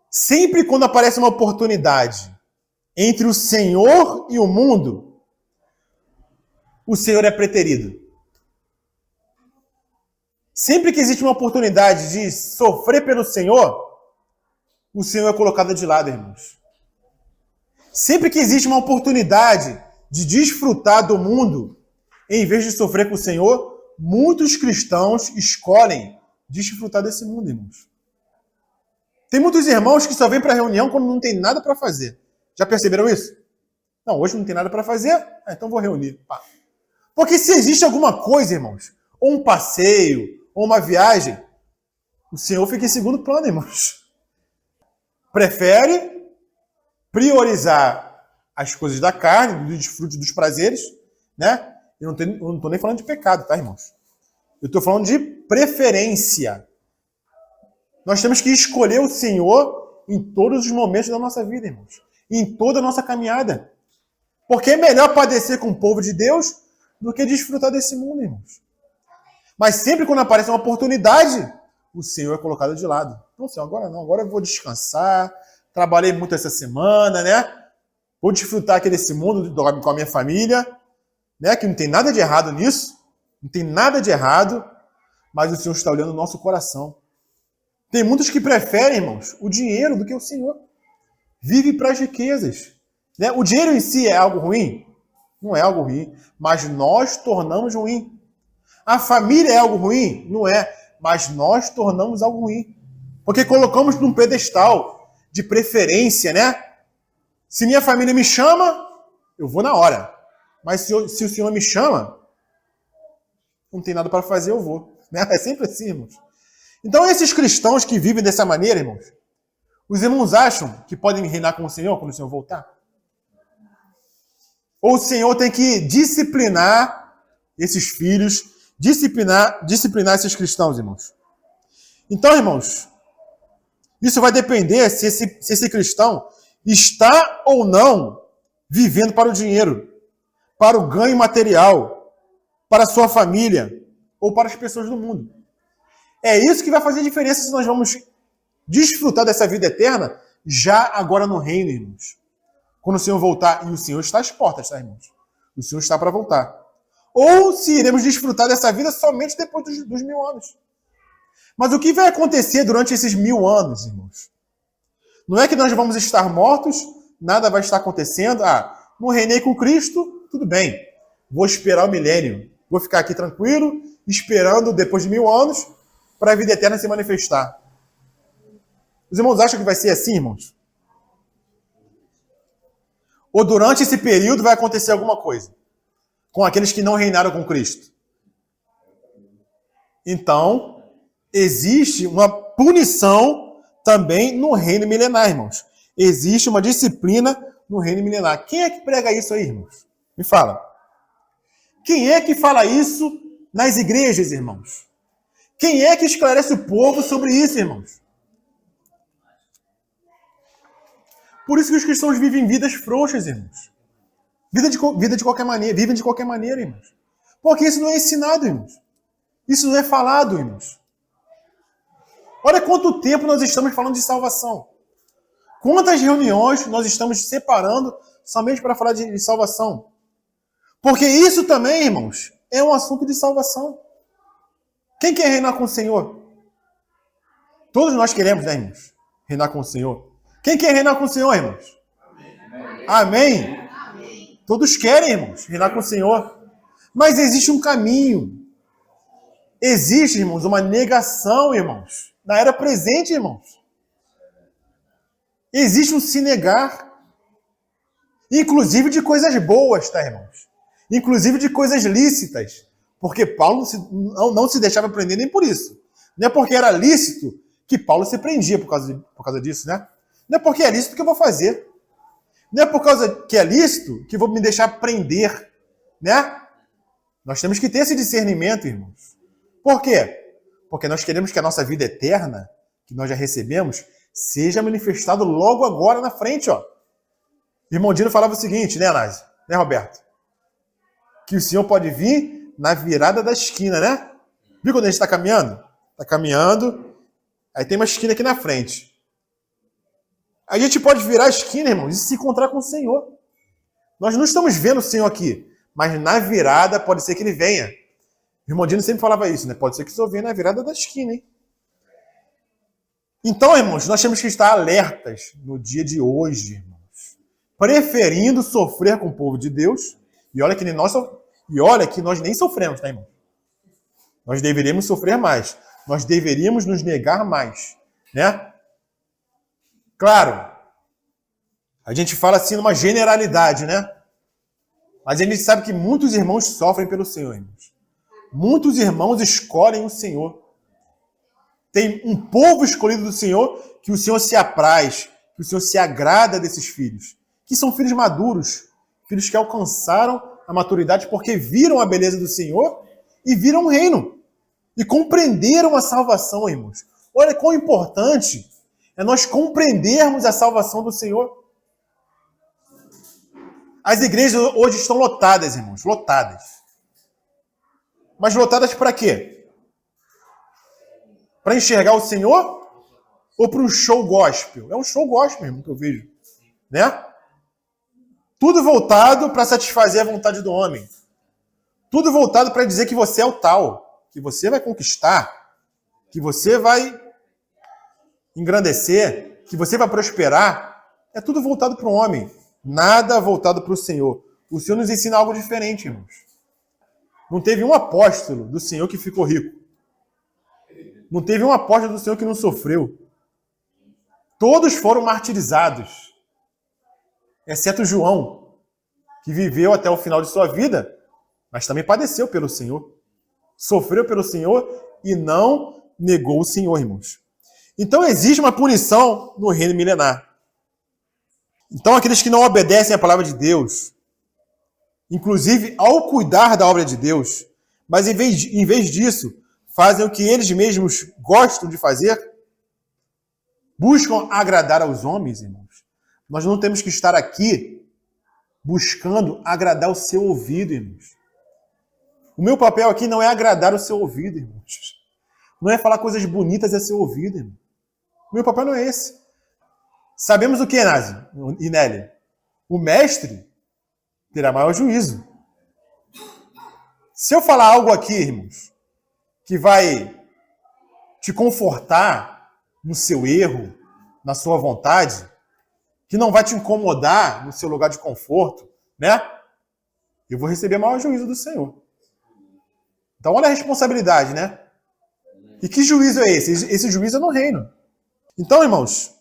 Sempre quando aparece uma oportunidade entre o Senhor e o mundo, o Senhor é preterido. Sempre que existe uma oportunidade de sofrer pelo Senhor, o Senhor é colocado de lado, irmãos. Sempre que existe uma oportunidade de desfrutar do mundo, em vez de sofrer com o Senhor, muitos cristãos escolhem desfrutar desse mundo, irmãos. Tem muitos irmãos que só vêm para a reunião quando não tem nada para fazer. Já perceberam isso? Não, hoje não tem nada para fazer, então vou reunir. Pá. Porque se existe alguma coisa, irmãos, ou um passeio, ou uma viagem, o Senhor fica em segundo plano, irmãos. Prefere priorizar as coisas da carne, do desfrute dos prazeres, né? Eu não estou nem falando de pecado, tá, irmãos? Eu estou falando de preferência. Nós temos que escolher o Senhor em todos os momentos da nossa vida, irmãos. Em toda a nossa caminhada. Porque é melhor padecer com o povo de Deus do que desfrutar desse mundo, irmãos. Mas sempre quando aparece uma oportunidade, o Senhor é colocado de lado. Não, Senhor, agora não. Agora eu vou descansar. Trabalhei muito essa semana, né? Vou desfrutar aqui desse mundo com a minha família, né? Que não tem nada de errado nisso. Não tem nada de errado. Mas o Senhor está olhando o nosso coração. Tem muitos que preferem, irmãos, o dinheiro do que o Senhor. Vive para as riquezas. Né? O dinheiro em si é algo ruim? Não é algo ruim. Mas nós tornamos ruim. A família é algo ruim? Não é. Mas nós tornamos algo ruim. Porque colocamos num pedestal de preferência, né? Se minha família me chama, eu vou na hora. Mas se o Senhor me chama, não tem nada para fazer, eu vou. Né? É sempre assim, irmãos. Então, esses cristãos que vivem dessa maneira, irmãos, os irmãos acham que podem reinar com o Senhor quando o Senhor voltar? Ou o Senhor tem que disciplinar esses filhos, disciplinar esses cristãos, irmãos? Então, irmãos, isso vai depender se esse cristão está ou não vivendo para o dinheiro, para o ganho material, para a sua família ou para as pessoas do mundo. É isso que vai fazer diferença se nós vamos desfrutar dessa vida eterna já agora no reino, irmãos. Quando o Senhor voltar, e o Senhor está às portas, tá, irmãos? O Senhor está para voltar. Ou se iremos desfrutar dessa vida somente depois dos 1000 anos. Mas o que vai acontecer durante esses 1000 anos, irmãos? Não é que nós vamos estar mortos, nada vai estar acontecendo. Ah, não reinei com Cristo, tudo bem. Vou esperar o milênio. Vou ficar aqui tranquilo, esperando depois de 1000 anos, para a vida eterna se manifestar. Os irmãos acham que vai ser assim, irmãos? Ou durante esse período vai acontecer alguma coisa com aqueles que não reinaram com Cristo? Então, existe uma punição também no reino milenar, irmãos. Existe uma disciplina no reino milenar. Quem é que prega isso aí, irmãos? Me fala. Quem é que fala isso nas igrejas, irmãos? Quem é que esclarece o povo sobre isso, irmãos? Por isso que os cristãos vivem vidas frouxas, irmãos. Vida de qualquer maneira, vivem de qualquer maneira, irmãos. Porque isso não é ensinado, irmãos. Isso não é falado, irmãos. Olha quanto tempo nós estamos falando de salvação. Quantas reuniões nós estamos separando somente para falar de salvação. Porque isso também, irmãos, é um assunto de salvação. Quem quer reinar com o Senhor? Todos nós queremos, né, irmãos? Reinar com o Senhor. Quem quer reinar com o Senhor, irmãos? Amém? Amém? Todos querem, irmãos, reinar com o Senhor. Mas existe um caminho. Existe, irmãos, uma negação, irmãos. Na era presente, irmãos. Existe um se negar. Inclusive de coisas boas, tá, irmãos? Inclusive de coisas lícitas. Porque Paulo não se deixava prender nem por isso. Não é porque era lícito que Paulo se prendia por causa disso, né? Não é porque é lícito que eu vou fazer. Não é por causa que é lícito que eu vou me deixar prender, né? Nós temos que ter esse discernimento, irmãos. Por quê? Porque nós queremos que a nossa vida eterna, que nós já recebemos, seja manifestado logo agora na frente, ó. Irmão Dino falava o seguinte, né, Anásio? Né, Roberto? Que o Senhor pode vir na virada da esquina, né? Viu quando a gente está caminhando? Está caminhando, aí tem uma esquina aqui na frente. A gente pode virar a esquina, irmãos, e se encontrar com o Senhor. Nós não estamos vendo o Senhor aqui, mas na virada pode ser que ele venha. O irmão Dino sempre falava isso, né? Pode ser que o Senhor venha na virada da esquina, hein? Então, irmãos, nós temos que estar alertas no dia de hoje, irmãos. Preferindo sofrer com o povo de Deus. E olha que nós nem sofremos, tá, irmão? Nós deveríamos sofrer mais. Nós deveríamos nos negar mais, né? Claro, a gente fala assim numa generalidade, né? Mas a gente sabe que muitos irmãos sofrem pelo Senhor, irmãos. Muitos irmãos escolhem o Senhor. Tem um povo escolhido do Senhor que o Senhor se apraz, que o Senhor se agrada desses filhos, que são filhos maduros, filhos que alcançaram a maturidade porque viram a beleza do Senhor e viram o reino e compreenderam a salvação, irmãos. Olha quão importante é nós compreendermos a salvação do Senhor. As igrejas hoje estão lotadas, irmãos, lotadas. Mas lotadas para quê? Para enxergar o Senhor ou para um show gospel? É um show gospel, irmão, que eu vejo, né? Tudo voltado para satisfazer a vontade do homem. Tudo voltado para dizer que você é o tal, que você vai conquistar, que você vai engrandecer, que você vai prosperar. É tudo voltado para o homem, nada voltado para o Senhor. O Senhor nos ensina algo diferente, irmãos. Não teve um apóstolo do Senhor que ficou rico. Não teve um apóstolo do Senhor que não sofreu. Todos foram martirizados. Exceto João, que viveu até o final de sua vida, mas também padeceu pelo Senhor. Sofreu pelo Senhor e não negou o Senhor, irmãos. Então existe uma punição no reino milenar. Então aqueles que não obedecem à palavra de Deus, inclusive ao cuidar da obra de Deus, mas em vez disso, fazem o que eles mesmos gostam de fazer, buscam agradar aos homens, irmãos. Nós não temos que estar aqui buscando agradar o seu ouvido, irmãos. O meu papel aqui não é agradar o seu ouvido, irmãos. Não é falar coisas bonitas a seu ouvido, irmão. O meu papel não é esse. Sabemos o que, Nazi e Nelly? O mestre terá maior juízo. Se eu falar algo aqui, irmãos, que vai te confortar no seu erro, na sua vontade, que não vai te incomodar no seu lugar de conforto, né? Eu vou receber maior juízo do Senhor. Então olha a responsabilidade, né? E que juízo é esse? Esse juízo é no reino. Então, irmãos,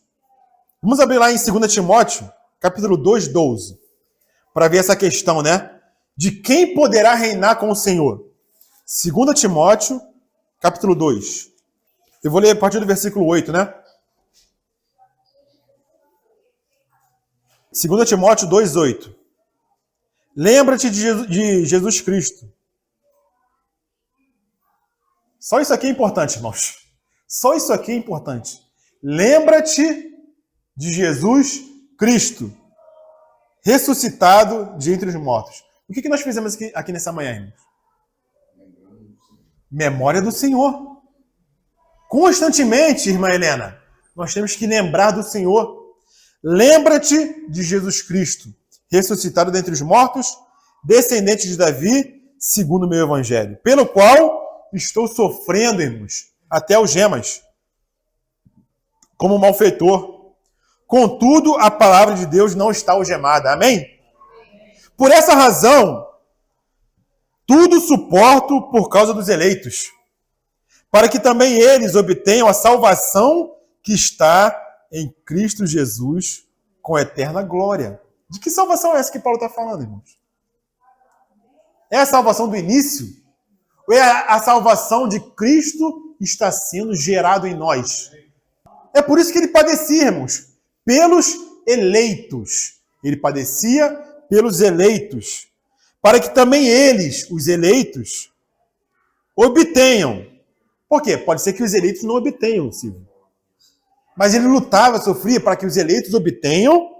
vamos abrir lá em 2 Timóteo, capítulo 2, 12, para ver essa questão, né? De quem poderá reinar com o Senhor. 2 Timóteo, capítulo 2. Eu vou ler a partir do versículo 8, né? 2 Timóteo 2, 8. Lembra-te de Jesus Cristo. Só isso aqui é importante, irmãos. Só isso aqui é importante. Lembra-te de Jesus Cristo, ressuscitado de entre os mortos. O que nós fizemos aqui nessa manhã, irmãos? Memória do Senhor. Constantemente, irmã Helena, nós temos que lembrar do Senhor. Lembra-te de Jesus Cristo, ressuscitado dentre os mortos, descendente de Davi, segundo o meu evangelho, pelo qual estou sofrendo, irmãos, até algemas, como malfeitor. Contudo, a palavra de Deus não está algemada. Amém? Por essa razão, tudo suporto por causa dos eleitos, para que também eles obtenham a salvação que está em Cristo Jesus com eterna glória. De que salvação é essa que Paulo está falando, irmãos? É a salvação do início? Ou é a salvação de Cristo que está sendo gerado em nós? É por isso que ele padecia, irmãos, pelos eleitos. Ele padecia pelos eleitos, para que também eles, os eleitos, obtenham. Por quê? Pode ser que os eleitos não obtenham, Silvio. Mas ele lutava, sofria para que os eleitos obtenham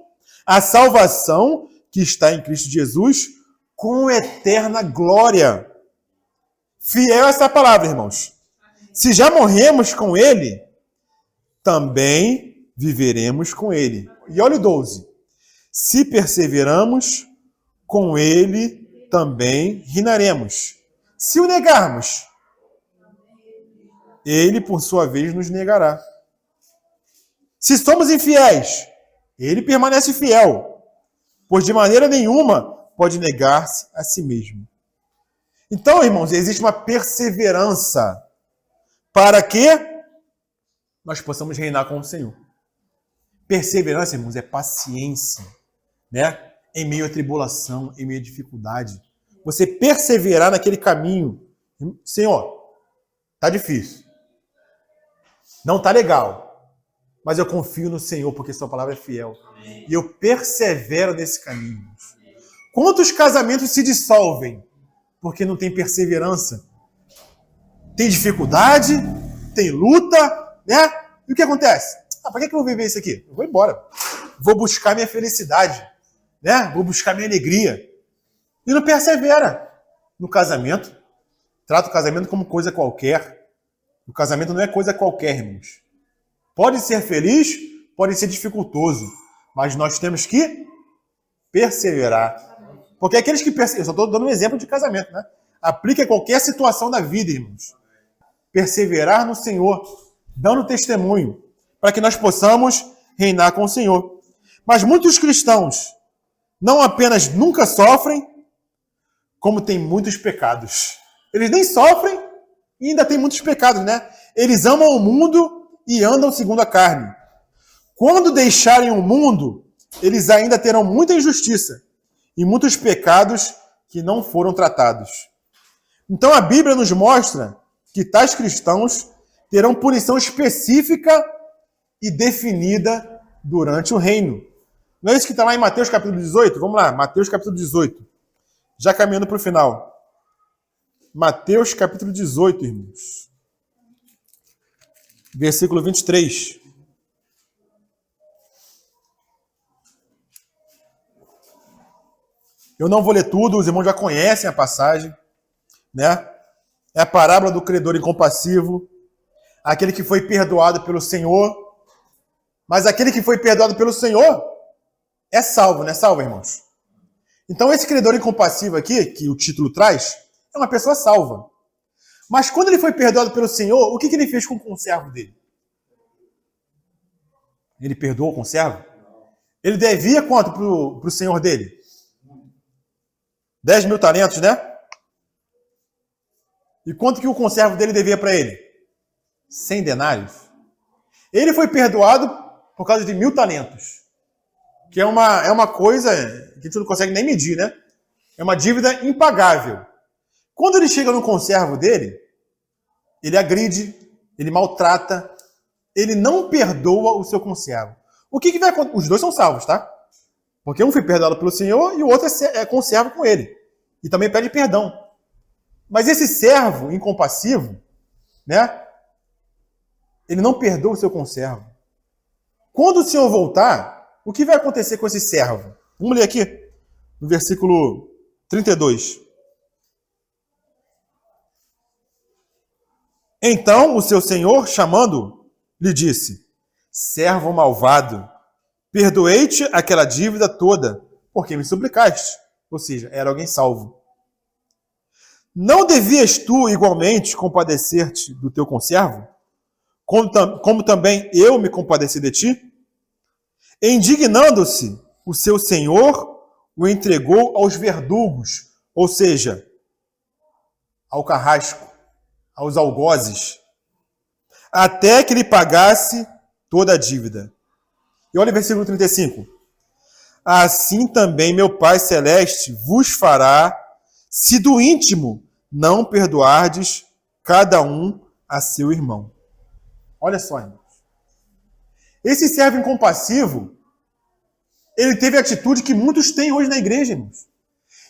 a salvação que está em Cristo Jesus com eterna glória. Fiel a essa palavra, irmãos. Se já morremos com ele, também viveremos com ele. E olha o 12. Se perseveramos, com ele também reinaremos. Se o negarmos, ele, por sua vez, nos negará. Se somos infiéis, ele permanece fiel, pois de maneira nenhuma pode negar-se a si mesmo. Então, irmãos, existe uma perseverança para que nós possamos reinar com o Senhor. Perseverança, irmãos, é paciência, né? Em meio à tribulação, em meio à dificuldade. Você perseverar naquele caminho. Senhor, tá difícil. Não tá legal. Mas eu confio no Senhor, porque sua palavra é fiel. E eu persevero nesse caminho. Quantos casamentos se dissolvem porque não tem perseverança? Tem dificuldade, tem luta, né? E o que acontece? Para que eu vou viver isso aqui? Eu vou embora. Vou buscar minha felicidade, né? Vou buscar minha alegria. E não persevera no casamento. Trata o casamento como coisa qualquer. O casamento não é coisa qualquer, irmãos. Pode ser feliz, pode ser dificultoso, mas nós temos que perseverar. Porque aqueles que perseveram, eu só estou dando um exemplo de casamento, né? Aplica a qualquer situação da vida, irmãos. Perseverar no Senhor, dando testemunho, para que nós possamos reinar com o Senhor. Mas muitos cristãos não apenas nunca sofrem, como têm muitos pecados. Eles nem sofrem e ainda têm muitos pecados, né? Eles amam o mundo e andam segundo a carne. Quando deixarem o mundo, eles ainda terão muita injustiça e muitos pecados que não foram tratados. Então a Bíblia nos mostra que tais cristãos terão punição específica e definida durante o reino. Não é isso que está lá em Mateus capítulo 18? Vamos lá, Mateus capítulo 18. Já caminhando para o final. Mateus capítulo 18, irmãos. Versículo 23. Eu não vou ler tudo, os irmãos já conhecem a passagem, né? É a parábola do credor incompassivo, aquele que foi perdoado pelo Senhor. Mas aquele que foi perdoado pelo Senhor é salvo, não é salvo, irmãos? Então esse credor incompassivo aqui, que o título traz, é uma pessoa salva. Mas quando ele foi perdoado pelo Senhor, o que ele fez com o conservo dele? Ele perdoou o conservo? Ele devia quanto para o senhor dele? 10 mil talentos, né? E quanto que o conservo dele devia para ele? 100 denários. Ele foi perdoado por causa de 1000 talentos. Que é uma coisa que a gente não consegue nem medir, né? É uma dívida impagável. Quando ele chega no conservo dele, ele agride, ele maltrata, ele não perdoa o seu conservo. O que vai acontecer? Os dois são salvos, tá? Porque um foi perdoado pelo Senhor e o outro é conservo com ele. E também pede perdão. Mas esse servo incompassivo, né? Ele não perdoa o seu conservo. Quando o Senhor voltar, o que vai acontecer com esse servo? Vamos ler aqui, no versículo 32. Então o seu senhor, chamando, lhe disse: servo malvado, perdoei-te aquela dívida toda, porque me suplicaste. Ou seja, era alguém salvo. Não devias tu igualmente compadecer-te do teu conservo, como também eu me compadeci de ti? Indignando-se, o seu senhor o entregou aos verdugos, ou seja, ao carrasco, aos algozes, até que lhe pagasse toda a dívida. E olha o versículo 35. Assim também meu Pai Celeste vos fará, se do íntimo não perdoardes cada um a seu irmão. Olha só, irmãos. Esse servo incompassivo, ele teve a atitude que muitos têm hoje na igreja, irmãos.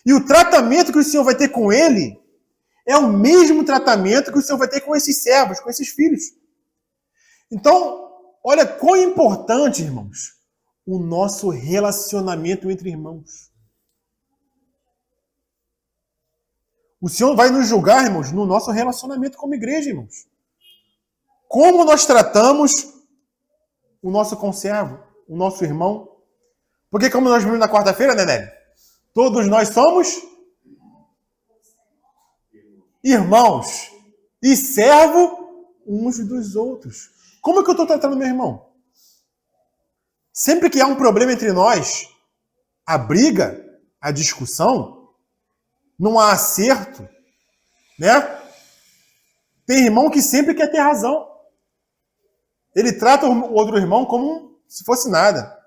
E o tratamento que o Senhor vai ter com ele é o mesmo tratamento que o Senhor vai ter com esses servos, com esses filhos. Então, olha quão importante, irmãos, o nosso relacionamento entre irmãos. O Senhor vai nos julgar, irmãos, no nosso relacionamento como igreja, irmãos. Como nós tratamos o nosso conservo, o nosso irmão. Porque como nós vimos na quarta-feira, né, Nelly? Todos nós somos irmãos e servo uns dos outros. Como é que eu estou tratando meu irmão? Sempre que há um problema entre nós, a briga, a discussão, não há acerto, né? Tem irmão que sempre quer ter razão. Ele trata o outro irmão como se fosse nada,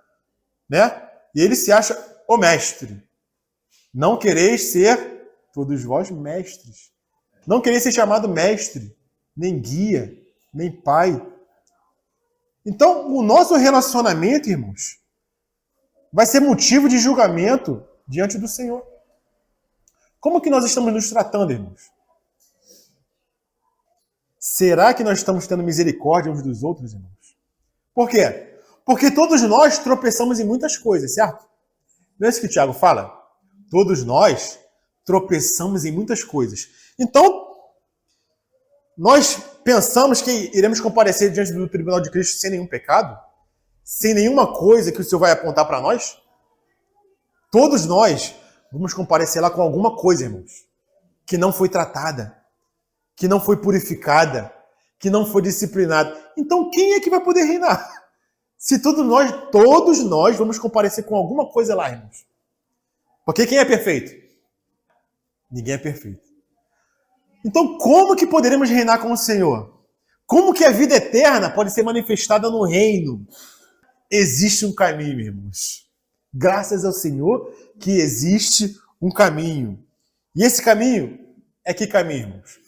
né? E ele se acha o mestre. Não quereis ser, todos vós, mestres. Não quereis ser chamado mestre, nem guia, nem pai. Então, o nosso relacionamento, irmãos, vai ser motivo de julgamento diante do Senhor. Como que nós estamos nos tratando, irmãos? Será que nós estamos tendo misericórdia uns dos outros, irmãos? Por quê? Porque todos nós tropeçamos em muitas coisas, certo? Não é isso que o Tiago fala? Todos nós tropeçamos em muitas coisas. Então, nós pensamos que iremos comparecer diante do tribunal de Cristo sem nenhum pecado? Sem nenhuma coisa que o Senhor vai apontar para nós? Todos nós vamos comparecer lá com alguma coisa, irmãos, que não foi tratada, que não foi purificada, que não foi disciplinada. Então, quem é que vai poder reinar? Se todos nós vamos comparecer com alguma coisa lá, irmãos. Porque quem é perfeito? Ninguém é perfeito. Então, como que poderemos reinar com o Senhor? Como que a vida eterna pode ser manifestada no reino? Existe um caminho, irmãos. Graças ao Senhor que existe um caminho. E esse caminho é que caminho, irmãos?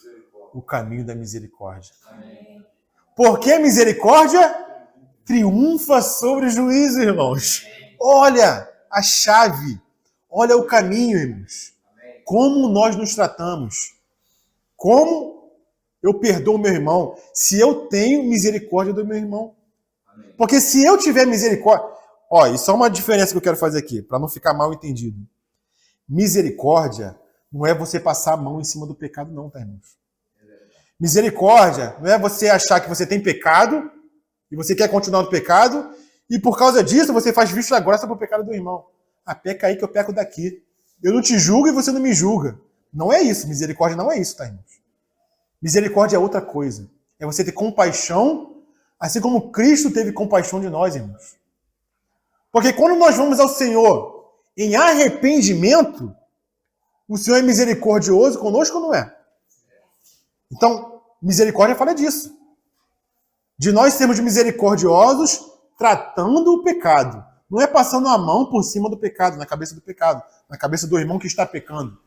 O caminho da misericórdia. Amém. Porque a misericórdia triunfa sobre o juízo, irmãos. Olha a chave. Olha o caminho, irmãos. Como nós nos tratamos. Como eu perdoo meu irmão. Se eu tenho misericórdia do meu irmão. Porque se eu tiver misericórdia... Ó, isso é uma diferença que eu quero fazer aqui, para não ficar mal entendido. Misericórdia não é você passar a mão em cima do pecado, não, tá, irmãos? Misericórdia não é você achar que você tem pecado e você quer continuar no pecado e por causa disso você faz vista grossa pro pecado do irmão. Ah, peca aí que eu peco daqui. Eu não te julgo e você não me julga. Não é isso. Misericórdia não é isso, tá, irmãos? Misericórdia é outra coisa. É você ter compaixão, assim como Cristo teve compaixão de nós, irmãos. Porque quando nós vamos ao Senhor em arrependimento, o Senhor é misericordioso conosco ou não é? Então, misericórdia fala disso. De nós sermos misericordiosos tratando o pecado. Não é passando a mão por cima do pecado, na cabeça do pecado, na cabeça do irmão que está pecando.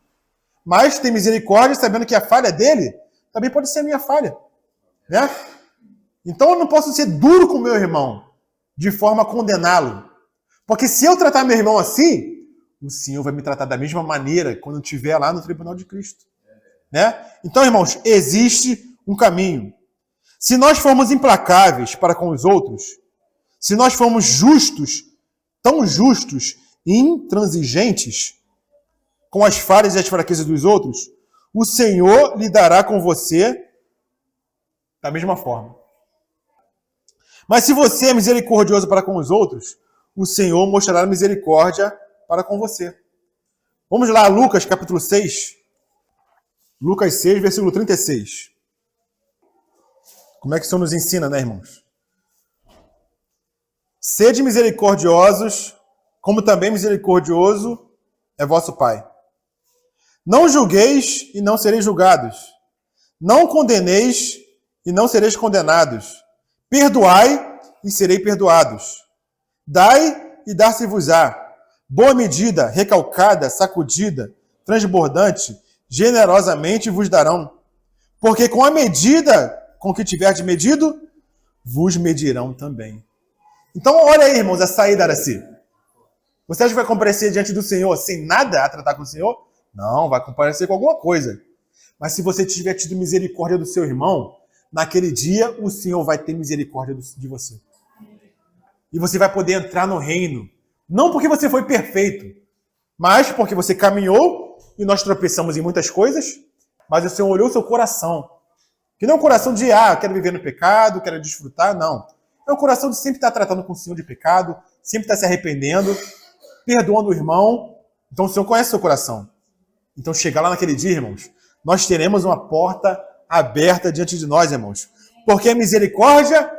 Mas tem misericórdia sabendo que a falha dele também pode ser a minha falha. Né? Então eu não posso ser duro com o meu irmão de forma a condená-lo. Porque se eu tratar meu irmão assim, o Senhor vai me tratar da mesma maneira quando eu estiver lá no tribunal de Cristo. Né? Então, irmãos, existe um caminho. Se nós formos implacáveis para com os outros, se nós formos justos, tão justos e intransigentes com as falhas e as fraquezas dos outros, o Senhor lidará com você da mesma forma. Mas se você é misericordioso para com os outros, o Senhor mostrará misericórdia para com você. Vamos lá, Lucas capítulo 6. Lucas 6, versículo 36. Como é que o Senhor nos ensina, né, irmãos? Sede misericordiosos, como também misericordioso é vosso Pai. Não julgueis e não sereis julgados. Não condeneis e não sereis condenados. Perdoai e serei perdoados. Dai e dar-se-vos-á. Boa medida, recalcada, sacudida, transbordante, generosamente vos darão. Porque com a medida com que tiverdes medido, vos medirão também. Então, olha aí, irmãos, a saída era assim. Você acha que vai comparecer diante do Senhor sem nada a tratar com o Senhor? Não, vai comparecer com alguma coisa. Mas se você tiver tido misericórdia do seu irmão, naquele dia o Senhor vai ter misericórdia de você. E você vai poder entrar no reino. Não porque você foi perfeito, mas porque você caminhou e nós tropeçamos em muitas coisas, mas o Senhor olhou o seu coração. Que não é um coração de, eu quero viver no pecado, quero desfrutar, não. É um coração de sempre estar tratando com o Senhor de pecado, sempre estar se arrependendo. perdoando o irmão. Então o Senhor conhece o seu coração. Então chegar lá naquele dia, irmãos, nós teremos uma porta aberta diante de nós, irmãos. Porque a misericórdia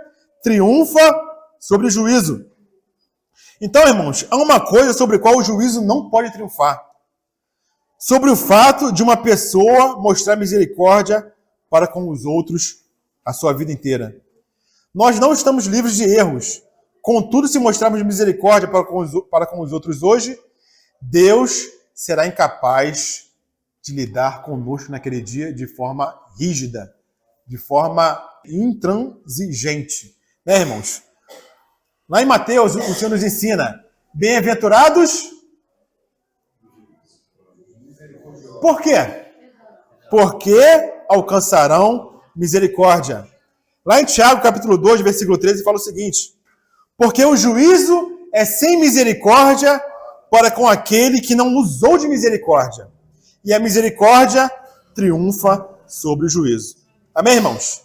triunfa sobre o juízo. Então, irmãos, há uma coisa sobre a qual o juízo não pode triunfar. Sobre o fato de uma pessoa mostrar misericórdia para com os outros a sua vida inteira. Nós não estamos livres de erros. Contudo, se mostrarmos misericórdia para com os outros hoje, Deus será incapaz de lidar conosco naquele dia de forma rígida, de forma intransigente. Né, irmãos? Lá em Mateus, o Senhor nos ensina, bem-aventurados. Por quê? Porque alcançarão misericórdia. Lá em Tiago, capítulo 2, versículo 13, fala o seguinte: porque o juízo é sem misericórdia para com aquele que não usou de misericórdia. E a misericórdia triunfa sobre o juízo. Amém, irmãos?